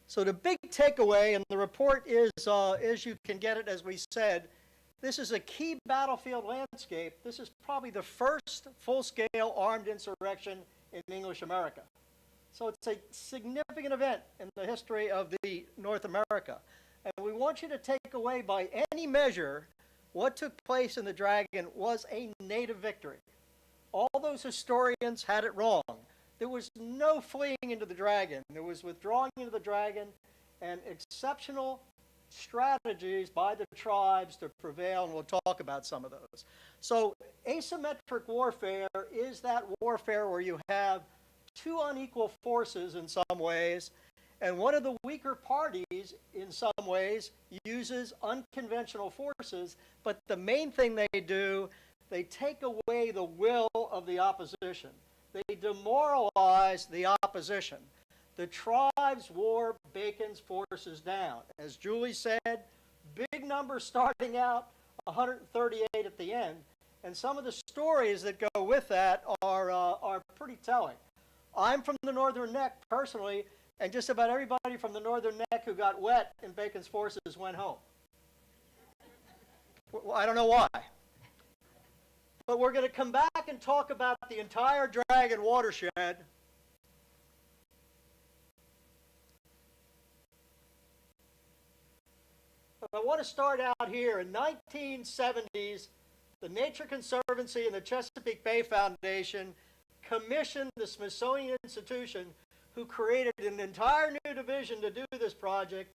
Speaker 6: So the big takeaway, and the report is you can get it as we said, this is a key battlefield landscape. This is probably the first full-scale armed insurrection in English America. So it's a significant event in the history of the North America. And we want you to take away by any measure what took place in the Dragon was a native victory. All those historians had it wrong. There was no fleeing into the Dragon. There was withdrawing into the Dragon and exceptional strategies by the tribes to prevail, and we'll talk about some of those. So asymmetric warfare is that warfare where you have two unequal forces in some ways, And one of the weaker parties, in some ways, uses unconventional forces, but the main thing they do, they take away the will of the opposition. They demoralize the opposition. The tribes wore Bacon's forces down. As Julie said, big numbers starting out, 138 at the end. And some of the stories that go with that are pretty telling. I'm from the Northern Neck personally, and just about everybody from the Northern Neck who got wet in Bacon's forces went home. Well, I don't know why. But we're going to come back and talk about the entire Dragon watershed. But I want to start out here. In 1970s, the Nature Conservancy and the Chesapeake Bay Foundation commissioned the Smithsonian Institution, who created an entire new division to do this project,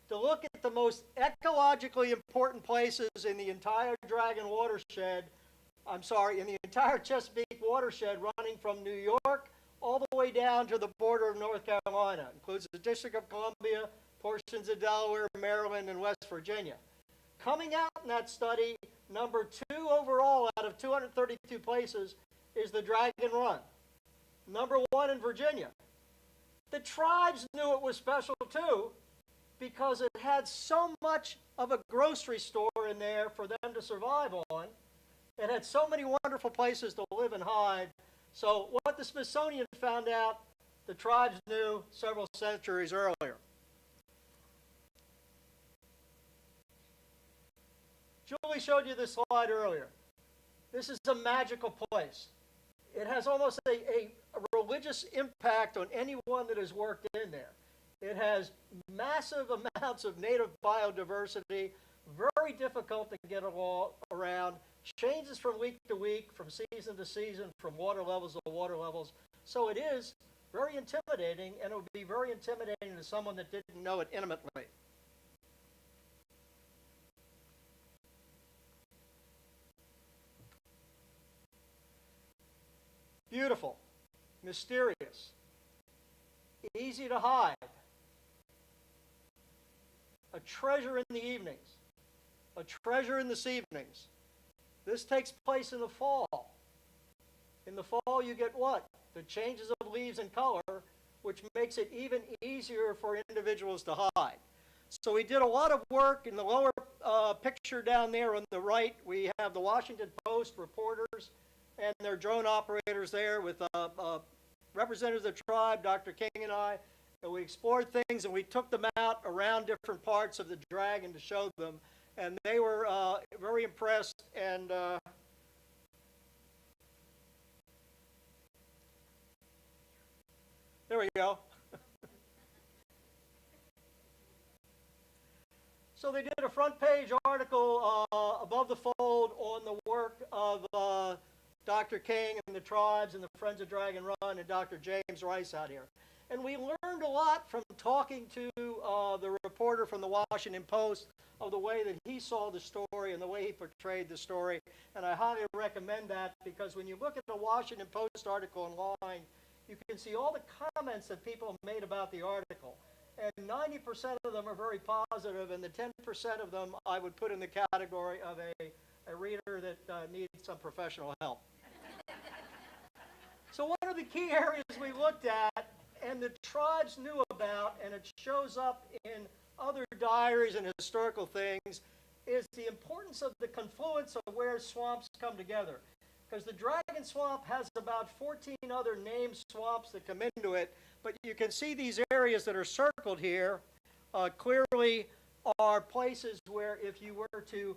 Speaker 6: to look at the most ecologically important places in the entire Dragon watershed, in the entire Chesapeake watershed, running from New York all the way down to the border of North Carolina. It includes the District of Columbia, portions of Delaware, Maryland, and West Virginia. Coming out in that study, number 2 overall out of 232 places is the Dragon Run. Number 1 in Virginia. The tribes knew it was special too, because it had so much of a grocery store in there for them to survive on. It had so many wonderful places to live and hide. So what the Smithsonian found out, the tribes knew several centuries earlier. Julie showed you this slide earlier. This is a magical place. It has almost a religious impact on anyone that has worked in there. It has massive amounts of native biodiversity, very difficult to get around, changes from week to week, from season to season, from water levels to water levels. So it is very intimidating, and it would be very intimidating to someone that didn't know it intimately. Beautiful, mysterious, easy to hide, a treasure in the evenings, a treasure in the evenings. This takes place in the fall. In the fall, you get what? The changes of leaves and color, which makes it even easier for individuals to hide. So we did a lot of work in the lower picture down there on the right. We have the Washington Post reporters and their drone operators there with representatives of the tribe, Dr. King and I, and we explored things and we took them out around different parts of the Dragon to show them, and they were very impressed. And there we go. So they did a front page article above the fold on the work of Dr. King and the tribes and the Friends of Dragon Run and Dr. James Rice out here. And we learned a lot from talking to the reporter from the Washington Post of the way that he saw the story and the way he portrayed the story. And I highly recommend that, because when you look at the Washington Post article online, you can see all the comments that people made about the article. And 90% of them are very positive, and the 10% of them I would put in the category of a reader that needs some professional help. So one of the key areas we looked at, and the tribes knew about, and it shows up in other diaries and historical things, is the importance of the confluence of where swamps come together. Because the Dragon Swamp has about 14 other named swamps that come into it, but you can see these areas that are circled here clearly are places where if you were to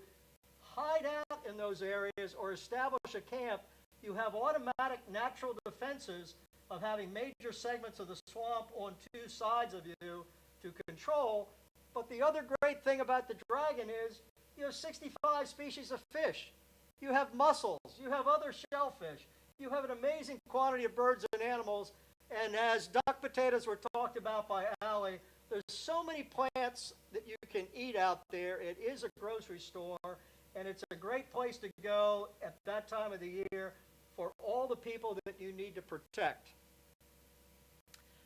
Speaker 6: hide out in those areas or establish a camp, you have automatic natural defenses of having major segments of the swamp on two sides of you to control. But the other great thing about the Dragon is you have 65 species of fish. You have mussels. You have other shellfish. You have an amazing quantity of birds and animals. And as duck potatoes were talked about by Ally, there's so many plants that you can eat out there. It is a grocery store, and it's a great place to go at that time of the year for all the people that you need to protect.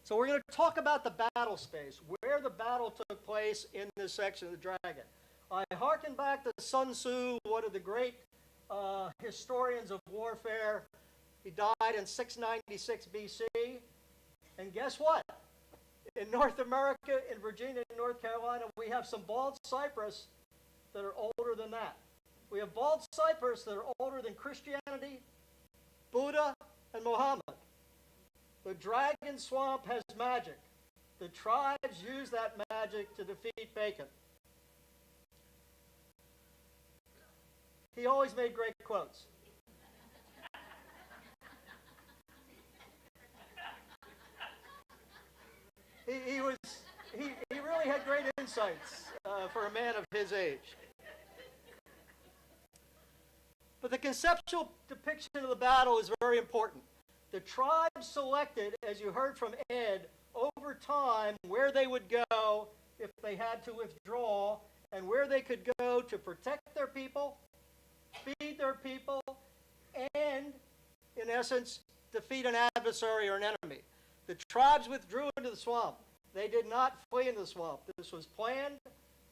Speaker 6: So we're going to talk about the battle space, where the battle took place in this section of the Dragon. I hearken back to Sun Tzu, one of the great historians of warfare. He died in 696 BC. And guess what? In North America, in Virginia and North Carolina, we have some bald cypress that are older than that. We have bald cypress that are older than Christianity, Buddha, and Muhammad. The Dragon Swamp has magic. The tribes use that magic to defeat Bacon. He always made great quotes. He really had great insights for a man of his age. But the conceptual depiction of the battle is very important. The tribes selected, as you heard from Ed, over time where they would go if they had to withdraw and where they could go to protect their people, feed their people, and, in essence, defeat an adversary or an enemy. The tribes withdrew into the swamp. They did not flee into the swamp. This was planned.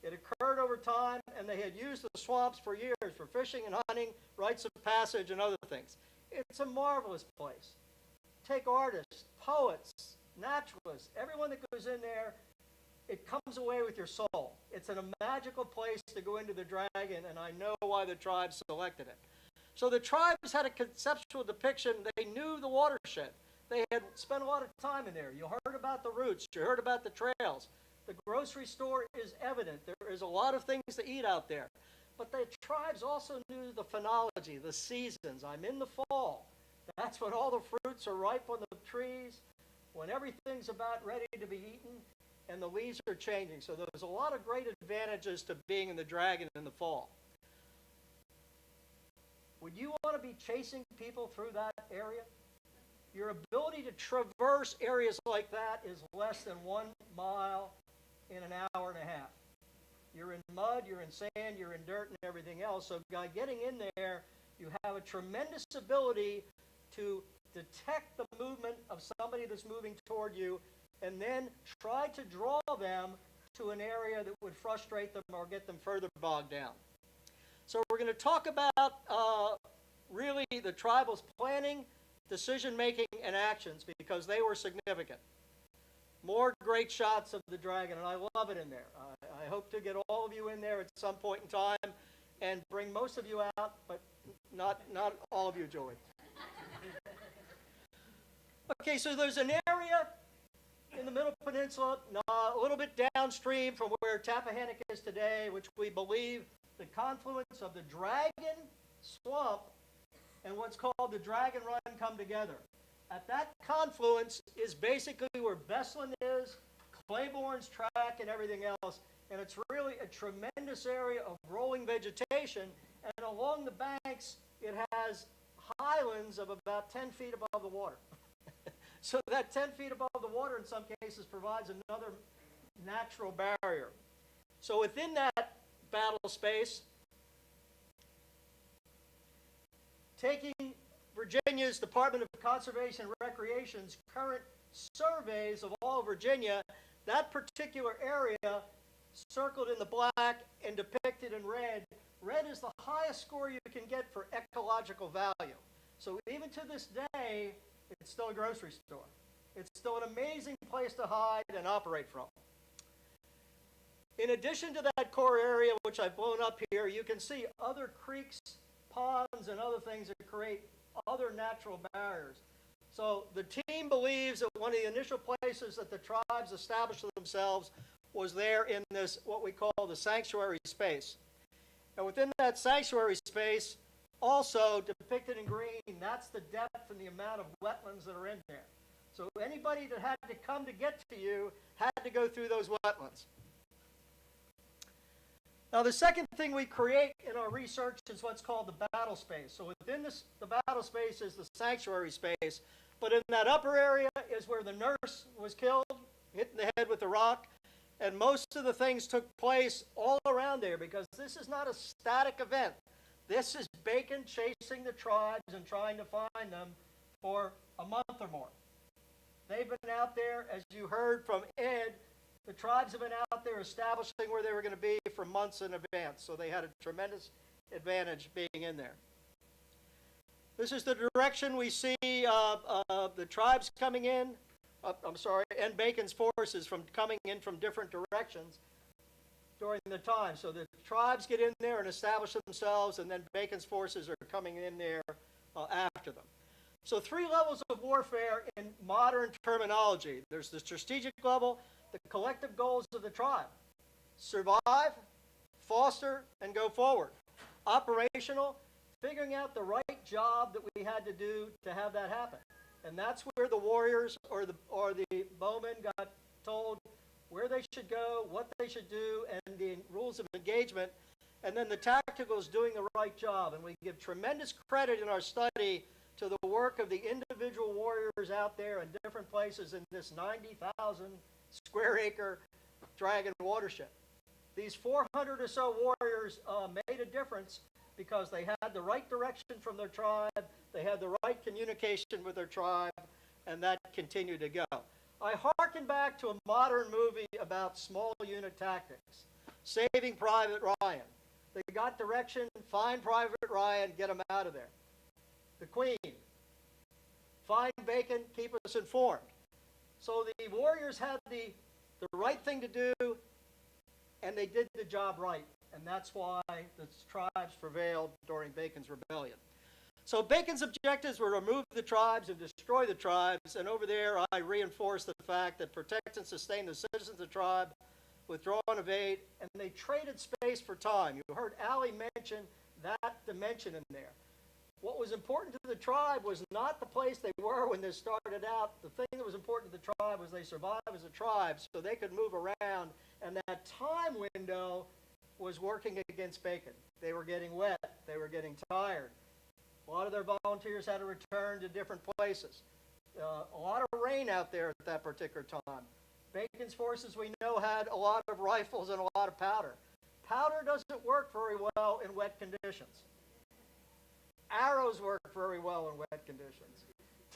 Speaker 6: It occurred over time, and they had used the swamps for years for fishing and hunting, rites of passage, and other things. It's a marvelous place. Take artists, poets, naturalists, everyone that goes in there, it comes away with your soul. It's a magical place to go into the Dragon, and I know why the tribes selected it. So the tribes had a conceptual depiction. They knew the watershed. They had spent a lot of time in there. You heard about the routes. You heard about the trails. The grocery store is evident. There is a lot of things to eat out there. But the tribes also knew the phenology, the seasons. I'm in the fall. That's when all the fruits are ripe on the trees, when everything's about ready to be eaten, and the leaves are changing. So there's a lot of great advantages to being in the Dragon in the fall. Would you want to be chasing people through that area? Your ability to traverse areas like that is less than 1 mile in an hour and a half. You're in mud, you're in sand, you're in dirt and everything else. So by getting in there, you have a tremendous ability to detect the movement of somebody that's moving toward you and then try to draw them to an area that would frustrate them or get them further bogged down. So we're going to talk about really the tribals' planning, decision-making, and actions because they were significant. More great shots of the Dragon, and I love it in there. I hope to get all of you in there at some point in time and bring most of you out, but not all of you, Joey. Okay, so there's an area in the Middle Peninsula, a little bit downstream from where Tappahannock is today, which we believe the confluence of the Dragon Swamp and what's called the Dragon Run come together. At that confluence is basically where Beslan is, Claiborne's Track, and everything else. And it's really a tremendous area of rolling vegetation. And along the banks, it has highlands of about 10 feet above the water. So that 10 feet above the water in some cases provides another natural barrier. So within that battle space, taking Virginia's Department of Conservation and Recreation's current surveys of all of Virginia, that particular area circled in the black and depicted in red. Red is the highest score you can get for ecological value. So even to this day, it's still a grocery store. It's still an amazing place to hide and operate from. In addition to that core area, which I've blown up here, you can see other creeks, ponds, and other things that create other natural barriers. So the team believes that one of the initial places that the tribes established themselves was there in this, what we call the sanctuary space. And within that sanctuary space, also depicted in green, that's the depth and the amount of wetlands that are in there. So anybody that had to come to get to you had to go through those wetlands. Now the second thing we create in our research is what's called the battle space. So within this, the battle space is the sanctuary space, but in that upper area is where the nurse was killed, hit in the head with a rock, and most of the things took place all around there because this is not a static event. This is Bacon chasing the tribes and trying to find them for a month or more. They've been out there, as you heard from Ed, the tribes have been out there establishing where they were going to be for months in advance, so they had a tremendous advantage being in there. This is the direction we see the tribes coming in, and Bacon's forces coming in from different directions during the time. So the tribes get in there and establish themselves, and then Bacon's forces are coming in there after them. So 3 levels of warfare in modern terminology. There's the strategic level, the collective goals of the tribe. Survive, foster, and go forward. Operational, figuring out the right job that we had to do to have that happen. And that's where the warriors or the bowmen got told where they should go, what they should do, and the rules of engagement. And then the tactical is doing the right job. And we give tremendous credit in our study to the work of the individual warriors out there in different places in this 90,000 square acre Dragon watershed. These 400 or so warriors made a difference because they had the right direction from their tribe, they had the right communication with their tribe, and that continued to go. I hearken back to a modern movie about small unit tactics, Saving Private Ryan. They got direction, find Private Ryan, get him out of there. The Queen, find Bacon, keep us informed. So the warriors had the right thing to do, and they did the job right. And that's why the tribes prevailed during Bacon's rebellion. So Bacon's objectives were to remove the tribes and destroy the tribes. And over there, I reinforce the fact that protect and sustain the citizens of the tribe, withdraw and evade, and they traded space for time. You heard Allie mention that dimension in there. What was important to the tribe was not the place they were when this started out. The thing that was important to the tribe was they survived as a tribe so they could move around, and that time window was working against Bacon. They were getting wet. They were getting tired. A lot of their volunteers had to return to different places. A lot of rain out there at that particular time. Bacon's forces, we know, had a lot of rifles and a lot of powder. Powder doesn't work very well in wet conditions. Arrows work very well in wet conditions.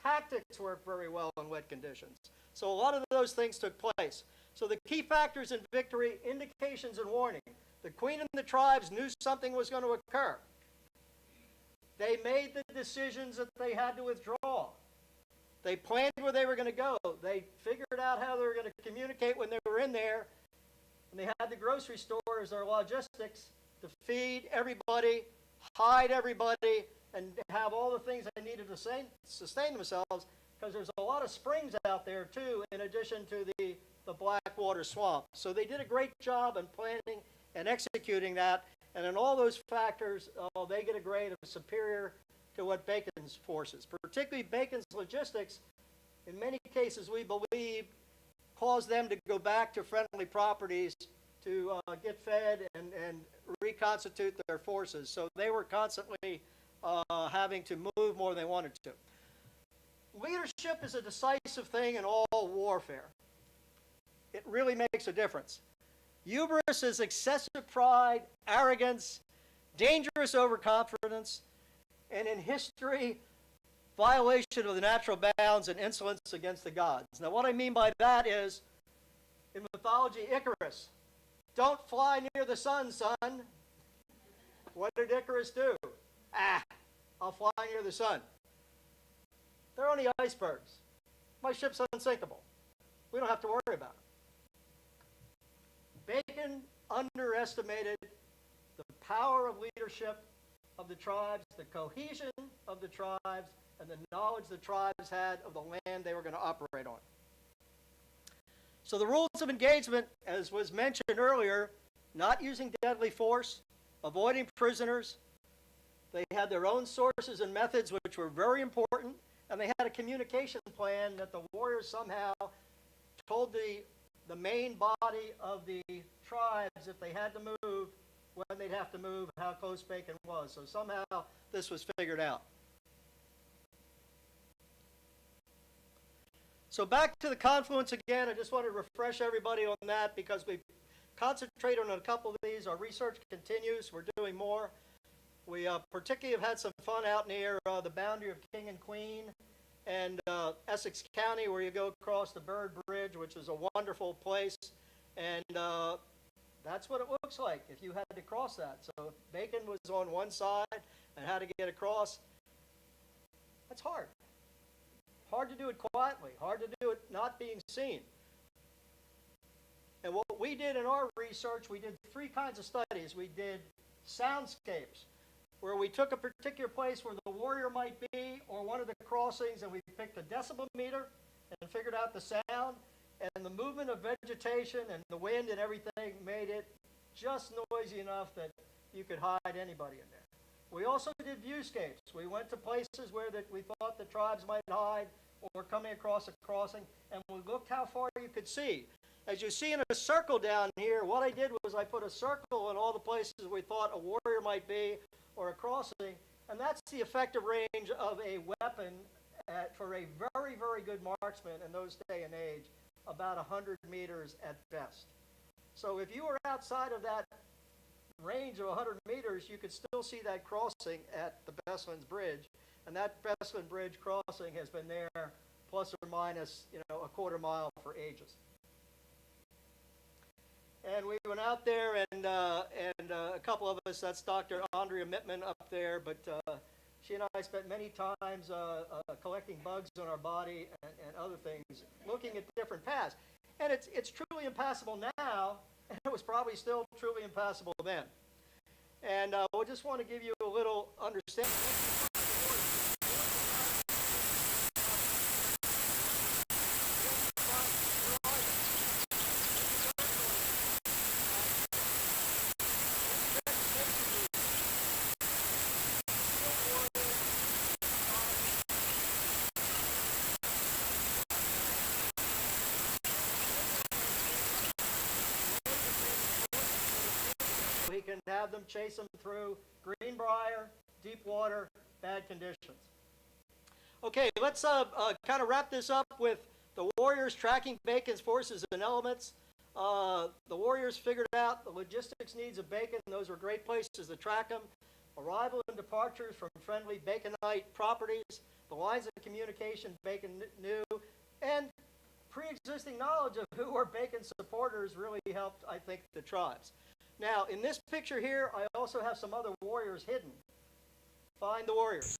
Speaker 6: Tactics work very well in wet conditions. So a lot of those things took place. So the key factors in victory, indications and warning. The Queen and the tribes knew something was going to occur. They made the decisions that they had to withdraw. They planned where they were going to go. They figured out how they were going to communicate when they were in there. And they had the grocery stores, their logistics, to feed everybody, hide everybody, and have all the things they needed to sustain themselves, because there's a lot of springs out there, too, in addition to the Blackwater Swamp. So they did a great job in planning and executing that, and in all those factors, they get a grade of superior to what Bacon's forces. Particularly Bacon's logistics, in many cases, we believe, caused them to go back to friendly properties to get fed and reconstitute their forces. So they were constantly having to move more than they wanted to. Leadership is a decisive thing in all warfare. It really makes a difference. Hubris is excessive pride, arrogance, dangerous overconfidence, and in history, violation of the natural bounds and insolence against the gods. Now, what I mean by that is, in mythology, Icarus, don't fly near the sun, son. What did Icarus do? I'll fly near the sun. They're only icebergs. My ship's unsinkable. We don't have to worry about it. Bacon underestimated the power of leadership of the tribes, the cohesion of the tribes, and the knowledge the tribes had of the land they were going to operate on. So the rules of engagement, as was mentioned earlier, not using deadly force, avoiding prisoners. They had their own sources and methods which were very important, and they had a communication plan that the warriors somehow told the main body of the tribes if they had to move, when they'd have to move, how close Bacon was. So somehow this was figured out. So back to the confluence again. I just want to refresh everybody on that because we've concentrated on a couple of these. Our research continues. We're doing more. We particularly have had some fun out near the boundary of King and Queen and Essex County, where you go across the Bird Bridge, which is a wonderful place. And that's what it looks like if you had to cross that. So Bacon was on one side and had to get across. That's hard. Hard to do it quietly, hard to do it not being seen. And what we did in our research, we did three kinds of studies. We did soundscapes, where we took a particular place where the warrior might be or one of the crossings, and we picked a decibel meter and figured out the sound. And the movement of vegetation and the wind and everything made it just noisy enough that you could hide anybody in there. We also did viewscapes. We went to places where we thought the tribes might hide or coming across a crossing, and we looked how far you could see. As you see in a circle down here, what I did was I put a circle in all the places we thought a warrior might be or a crossing, and that's the effective range of a weapon for a very, very good marksman in those day and age, about 100 meters at best. So if you were outside of that range of 100 meters, you could still see that crossing at the Bestlands Bridge, and that Bestland Bridge crossing has been there plus or minus, a quarter mile for ages. And we went out there, and a couple of us, that's Dr. Andrea Mittman up there, but she and I spent many times collecting bugs on our body and other things, looking at different paths. And it's truly impassable now, and it was probably still truly impassable then. And we just want to give you a little understanding. He can have them chase them through greenbrier, deep water, bad conditions. Okay, let's kind of wrap this up with the warriors tracking Bacon's forces and elements. The warriors figured out the logistics needs of Bacon. Those were great places to track them. Arrival and departures from friendly Baconite properties, the lines of communication Bacon knew, and pre-existing knowledge of who were Bacon's supporters really helped, I think, the tribes. Now, in this picture here, I also have some other warriors hidden. Find the warriors.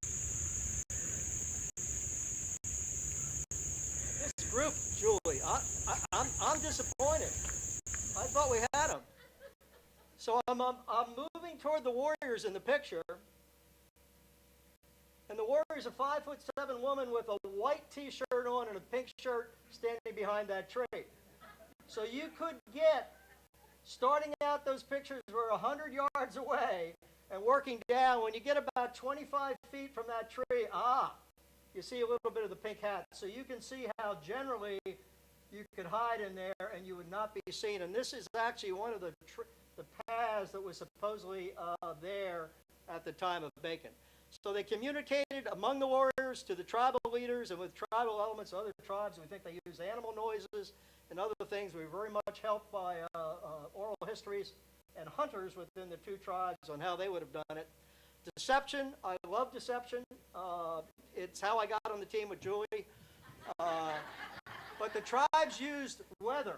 Speaker 6: This group, Julie, I'm disappointed. I thought we had them. So I'm moving toward the warriors in the picture, and the warrior's a 5'7" woman with a white T-shirt on and a pink shirt standing behind that tree. So you could get, starting out those pictures were 100 yards away and working down. When you get about 25 feet from that tree, you see a little bit of the pink hat. So you can see how generally you could hide in there and you would not be seen. And this is actually one of the paths that was supposedly there at the time of Bacon. So they communicated among the warriors to the tribal leaders and with tribal elements of other tribes. We think they used animal noises and other things. We were very much helped by oral histories and hunters within the two tribes on how they would have done it. Deception, I love deception. It's how I got on the team with Julie. But the tribes used weather.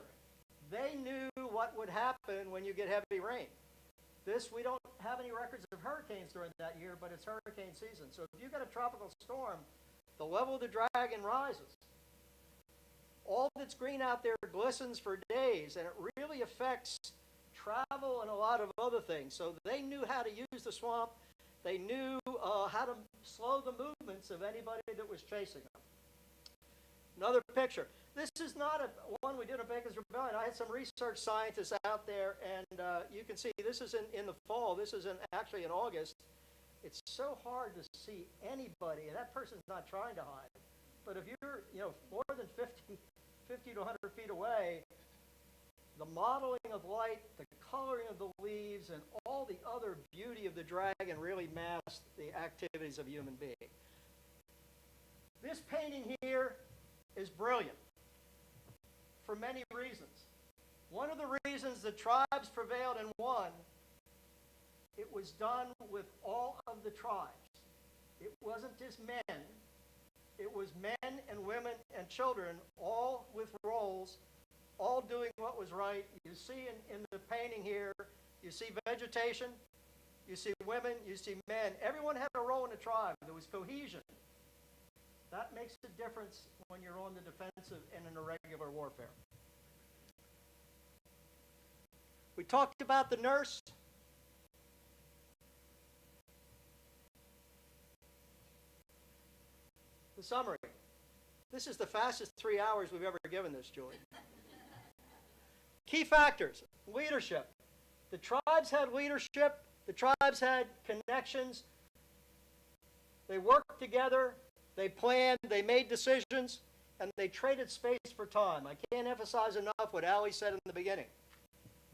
Speaker 6: They knew what would happen when you get heavy rain. We don't have any records of hurricanes during that year, but it's hurricane season. So if you get a tropical storm, the level of the dragon rises. All that's green out there glistens for days, and it really affects travel and a lot of other things. So they knew how to use the swamp. They knew how to slow the movements of anybody that was chasing them. Another picture. This is not one we did on Bacon's Rebellion. I had some research scientists out there, and you can see this is in the fall. This is actually in August. It's so hard to see anybody, and that person's not trying to hide. But if you're more than 50 to 100 feet away, the modeling of light, the coloring of the leaves, and all the other beauty of the dragon really masked the activities of a human being. This painting here is brilliant for many reasons. One of the reasons the tribes prevailed and won, it was done with all of the tribes. It wasn't just men. it was men and women and children, all with roles, all doing what was right. You see in the painting here, you see vegetation, you see women, you see men. Everyone had a role in the tribe. There was cohesion. That makes a difference when you're on the defensive and in irregular warfare. We talked about the nurse. The summary. This is the fastest 3 hours we've ever given this, Julie. Key factors. Leadership. The tribes had leadership. The tribes had connections. They worked together. They planned. They made decisions. And they traded space for time. I can't emphasize enough what Allie said in the beginning.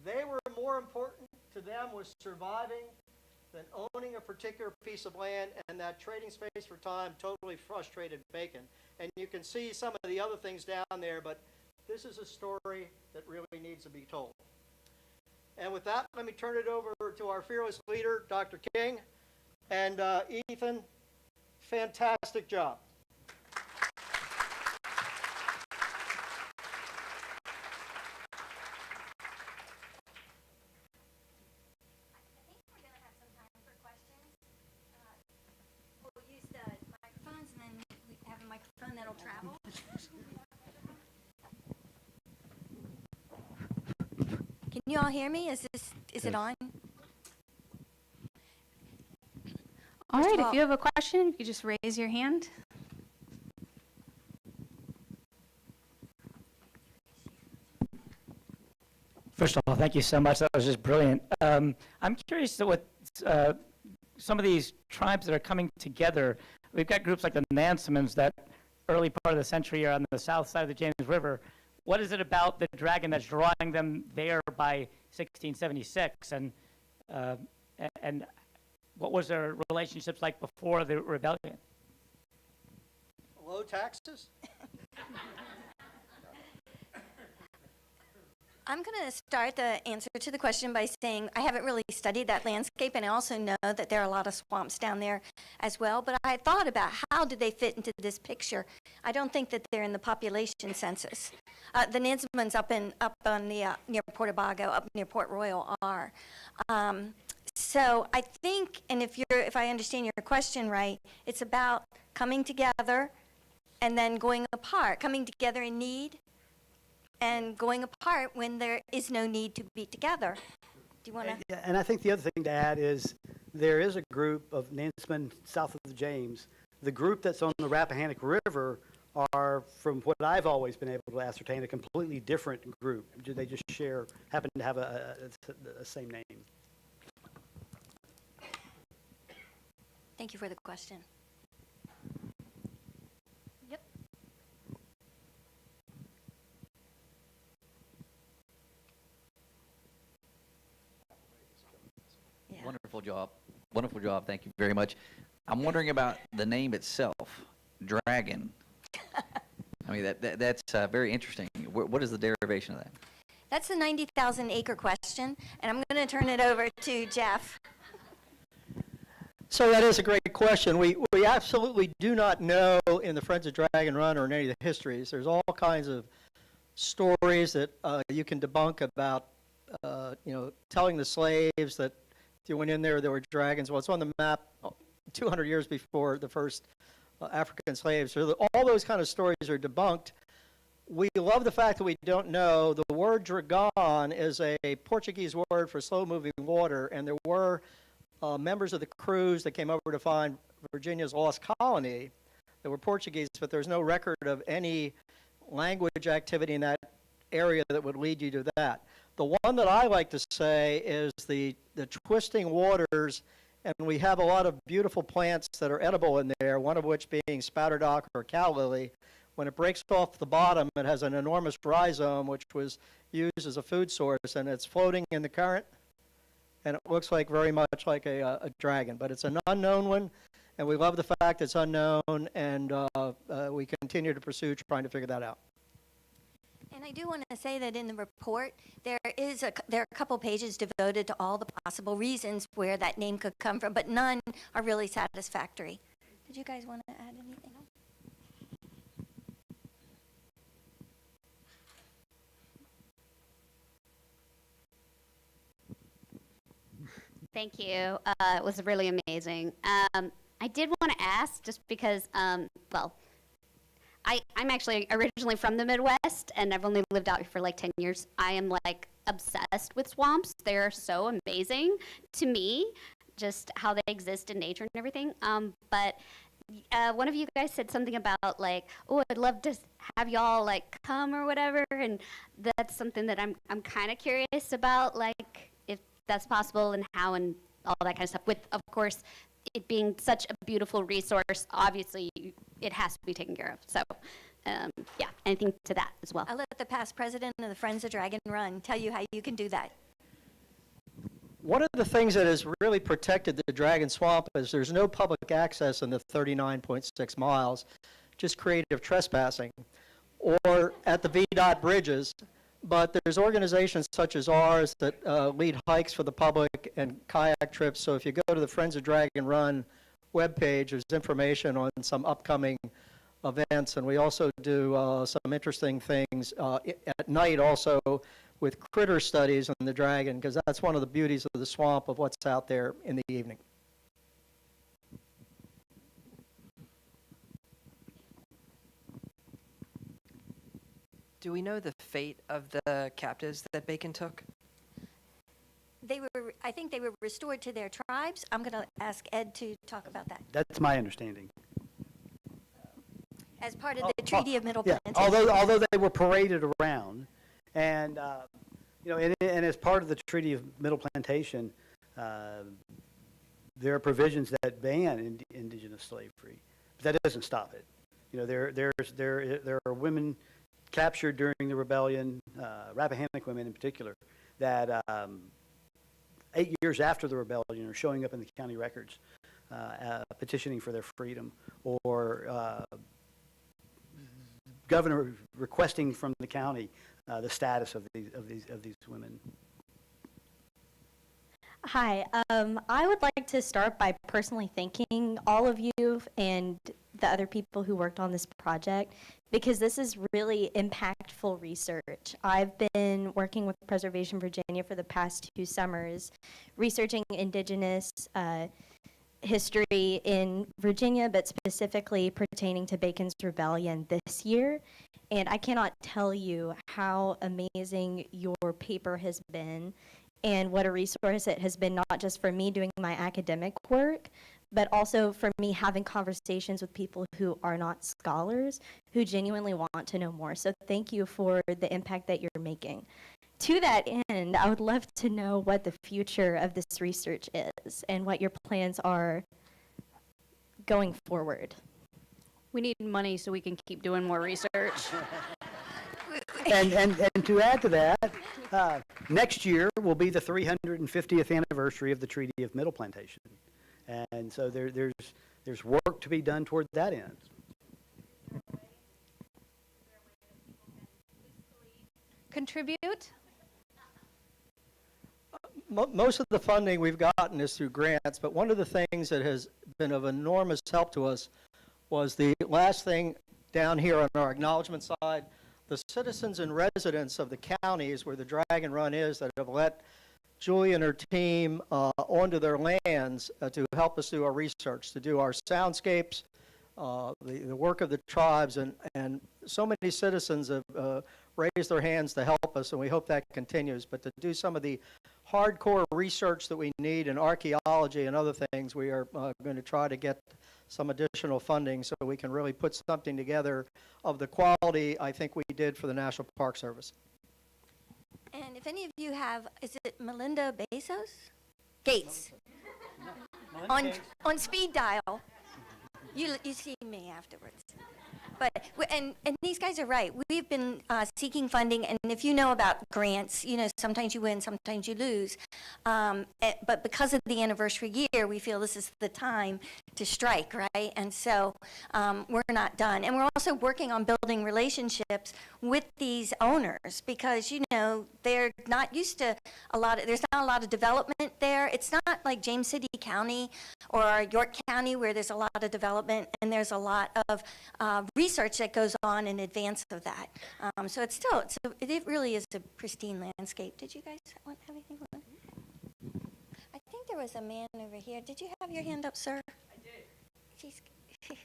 Speaker 6: They were more important to them was surviving than owning a particular piece of land, and that trading space for time totally frustrated Bacon. And you can see some of the other things down there, but this is a story that really needs to be told. And with that, let me turn it over to our fearless leader, Dr. King. And Ethan, fantastic job.
Speaker 4: That'll travel. Can you all hear me? Is it on?
Speaker 2: All
Speaker 4: First
Speaker 2: right,
Speaker 4: of
Speaker 2: if you have a question, you could just raise your hand.
Speaker 7: First of all, thank you so much. That was just brilliant. I'm curious to what some of these tribes that are coming together. We've got groups like the Nansemans that early part of the century are on the south side of the James River. What is it about the dragon that's drawing them there by 1676? And what was their relationships like before the rebellion?
Speaker 6: Low taxes?
Speaker 4: I'm going to start the answer to the question by saying I haven't really studied that landscape, and I also know that there are a lot of swamps down there as well, but I thought about how do they fit into this picture. I don't think that they're in the population census. The Nansemans up on the near Portabago, up near Port Royal are. So I think, and if I understand your question right, it's about coming together and then going apart, coming together in need and going apart when there is no need to be together. Do you want to?
Speaker 5: Yeah, and I think the other thing to add is there is a group of Nansemen south of the James. The group that's on the Rappahannock River are, from what I've always been able to ascertain, a completely different group. They just happen to have a same name.
Speaker 4: Thank you for the question. Yep. Yeah.
Speaker 8: Wonderful job. Wonderful job. Thank you very much. I'm wondering about the name itself, Dragon. I mean, that's very interesting. What is the derivation of that?
Speaker 4: That's the 90,000 acre question, and I'm going to turn it over to Jeff.
Speaker 6: So that is a great question. We absolutely do not know in the Friends of Dragon Run or in any of the histories. There's all kinds of stories that you can debunk about, telling the slaves that if you went in there were dragons. Well, it's on the map 200 years before the first African slaves. So all those kind of stories are debunked. We love the fact that we don't know. The word dragon is a Portuguese word for slow-moving water, and there were members of the crews that came over to find Virginia's lost colony that were Portuguese, but there's no record of any language activity in that area that would lead you to that. The one that I like to say is the twisting waters, and we have a lot of beautiful plants that are edible in there, one of which being spatterdock or cow lily. When it breaks off the bottom, it has an enormous rhizome, which was used as a food source, and it's floating in the current, and it looks like very much like a dragon. But it's an unknown one, and we love the fact it's unknown, and we continue to pursue trying to figure that out.
Speaker 4: And I do want to say that in the report, there are a couple pages devoted to all the possible reasons where that name could come from, but none are really satisfactory. Did you guys want to add anything else?
Speaker 9: Thank you. It was really amazing. I did want to ask, just because, well, I'm actually originally from the Midwest, and I've only lived out here for like 10 years. I am like obsessed with swamps. They're so amazing to me, just how they exist in nature and everything. But one of you guys said something about like, oh, I'd love to have y'all like come or whatever, and that's something that I'm kind of curious about, like if that's possible and how and all that kind of stuff. With, of course, it being such a beautiful resource, obviously it has to be taken care of. So, yeah, anything to that as well.
Speaker 4: I'll let the past president of the Friends of Dragon Run tell you how you can do that.
Speaker 6: One of the things that has really protected the Dragon Swamp is there's no public access in the 39.6 miles, just creative trespassing, or at the VDOT bridges. But there's organizations such as ours that lead hikes for the public and kayak trips. So if you go to the Friends of Dragon Run webpage, there's information on some upcoming events. And we also do some interesting things at night also with critter studies on the dragon, because that's one of the beauties of the swamp, of what's out there in the evening.
Speaker 10: Do we know the fate of the captives that Bacon took?
Speaker 4: I think they were restored to their tribes. I'm going to ask Ed to talk about that.
Speaker 5: That's my understanding.
Speaker 4: As part of the Treaty of Middle
Speaker 5: Yeah,
Speaker 4: Plantation.
Speaker 5: although they were paraded around, and and as part of the Treaty of Middle Plantation, there are provisions that ban indigenous slavery, but that doesn't stop it. There are women captured during the rebellion, Rappahannock women in particular, that 8 years after the rebellion are showing up in the county records, petitioning for their freedom, or governor requesting from the county the status of these women.
Speaker 11: Hi, I would like to start by personally thanking all of you and the other people who worked on this project, because this is really impactful research. I've been working with Preservation Virginia for the past 2 summers, researching Indigenous history in Virginia, but specifically pertaining to Bacon's Rebellion this year. And I cannot tell you how amazing your paper has been, and what a resource it has been, not just for me doing my academic work, but also for me having conversations with people who are not scholars, who genuinely want to know more. So thank you for the impact that you're making. To that end, I would love to know what the future of this research is and what your plans are going forward.
Speaker 3: We need money so we can keep doing more research.
Speaker 5: And to add to that, next year will be the 350th anniversary of the Treaty of Middle Plantation, and so there's work to be done toward that end.
Speaker 2: Contribute?
Speaker 6: Most of the funding we've gotten is through grants, but one of the things that has been of enormous help to us was the last thing down here on our acknowledgement side. The citizens and residents of the counties where the Dragon Run is that have let Julie and her team onto their lands to help us do our research, to do our soundscapes, the work of the tribes, and so many citizens have raised their hands to help us, and we hope that continues. But to do some of the hardcore research that we need in archaeology and other things, we are going to try to get some additional funding so we can really put something together of the quality I think we did for the National Park Service.
Speaker 4: And if any of you have, is it Melinda Bezos? Gates. On speed dial. You see me afterwards. But, and these guys are right. We've been seeking funding, and if you know about grants, sometimes you win, sometimes you lose. But because of the anniversary year, we feel this is the time to strike, right? And so we're not done. And we're also working on building relationships with these owners because, they're not used to there's not a lot of development there. It's not like James City County or York County where there's a lot of development and there's a lot of research that goes on in advance of that. So it really is a pristine landscape. Did you guys have anything? I think there was a man over here. Did you have your hand up, sir? I did. She's
Speaker 2: If you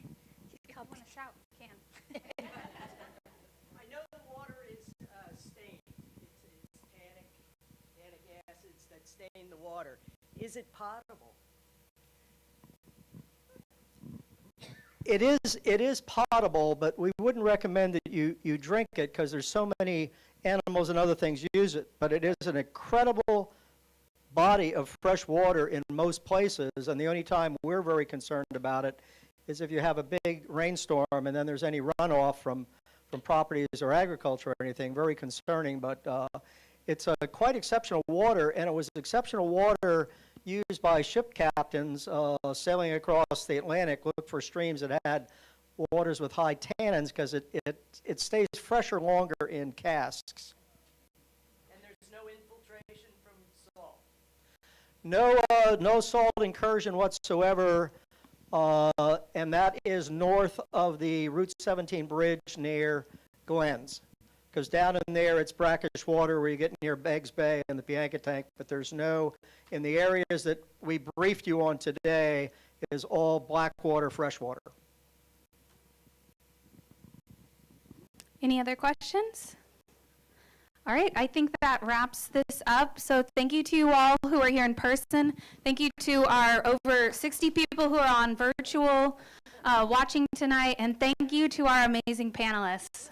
Speaker 2: want to shout, you can.
Speaker 6: I know the water is stained. It's tannic acids that stain the water. Is it potable? It is potable, but we wouldn't recommend that you drink it because there's so many animals and other things use it. But it is an incredible body of fresh water in most places, and the only time we're very concerned about it is if you have a big rainstorm and then there's any runoff from properties or agriculture or anything, very concerning. But it's quite exceptional water, and it was exceptional water used by ship captains sailing across the Atlantic, look for streams that had waters with high tannins because it stays fresher longer in casks.
Speaker 10: And there's no infiltration from salt?
Speaker 6: No salt incursion whatsoever, and that is north of the Route 17 bridge near Glens. Because down in there, it's brackish water where you get near Beggs Bay and the Bianca tank, but there's no, in the areas that we briefed you on today, is all black water, fresh water.
Speaker 2: Any other questions? All right, I think that wraps this up. So thank you to you all who are here in person. Thank you to our over 60 people who are on virtual watching tonight. And thank you to our amazing panelists.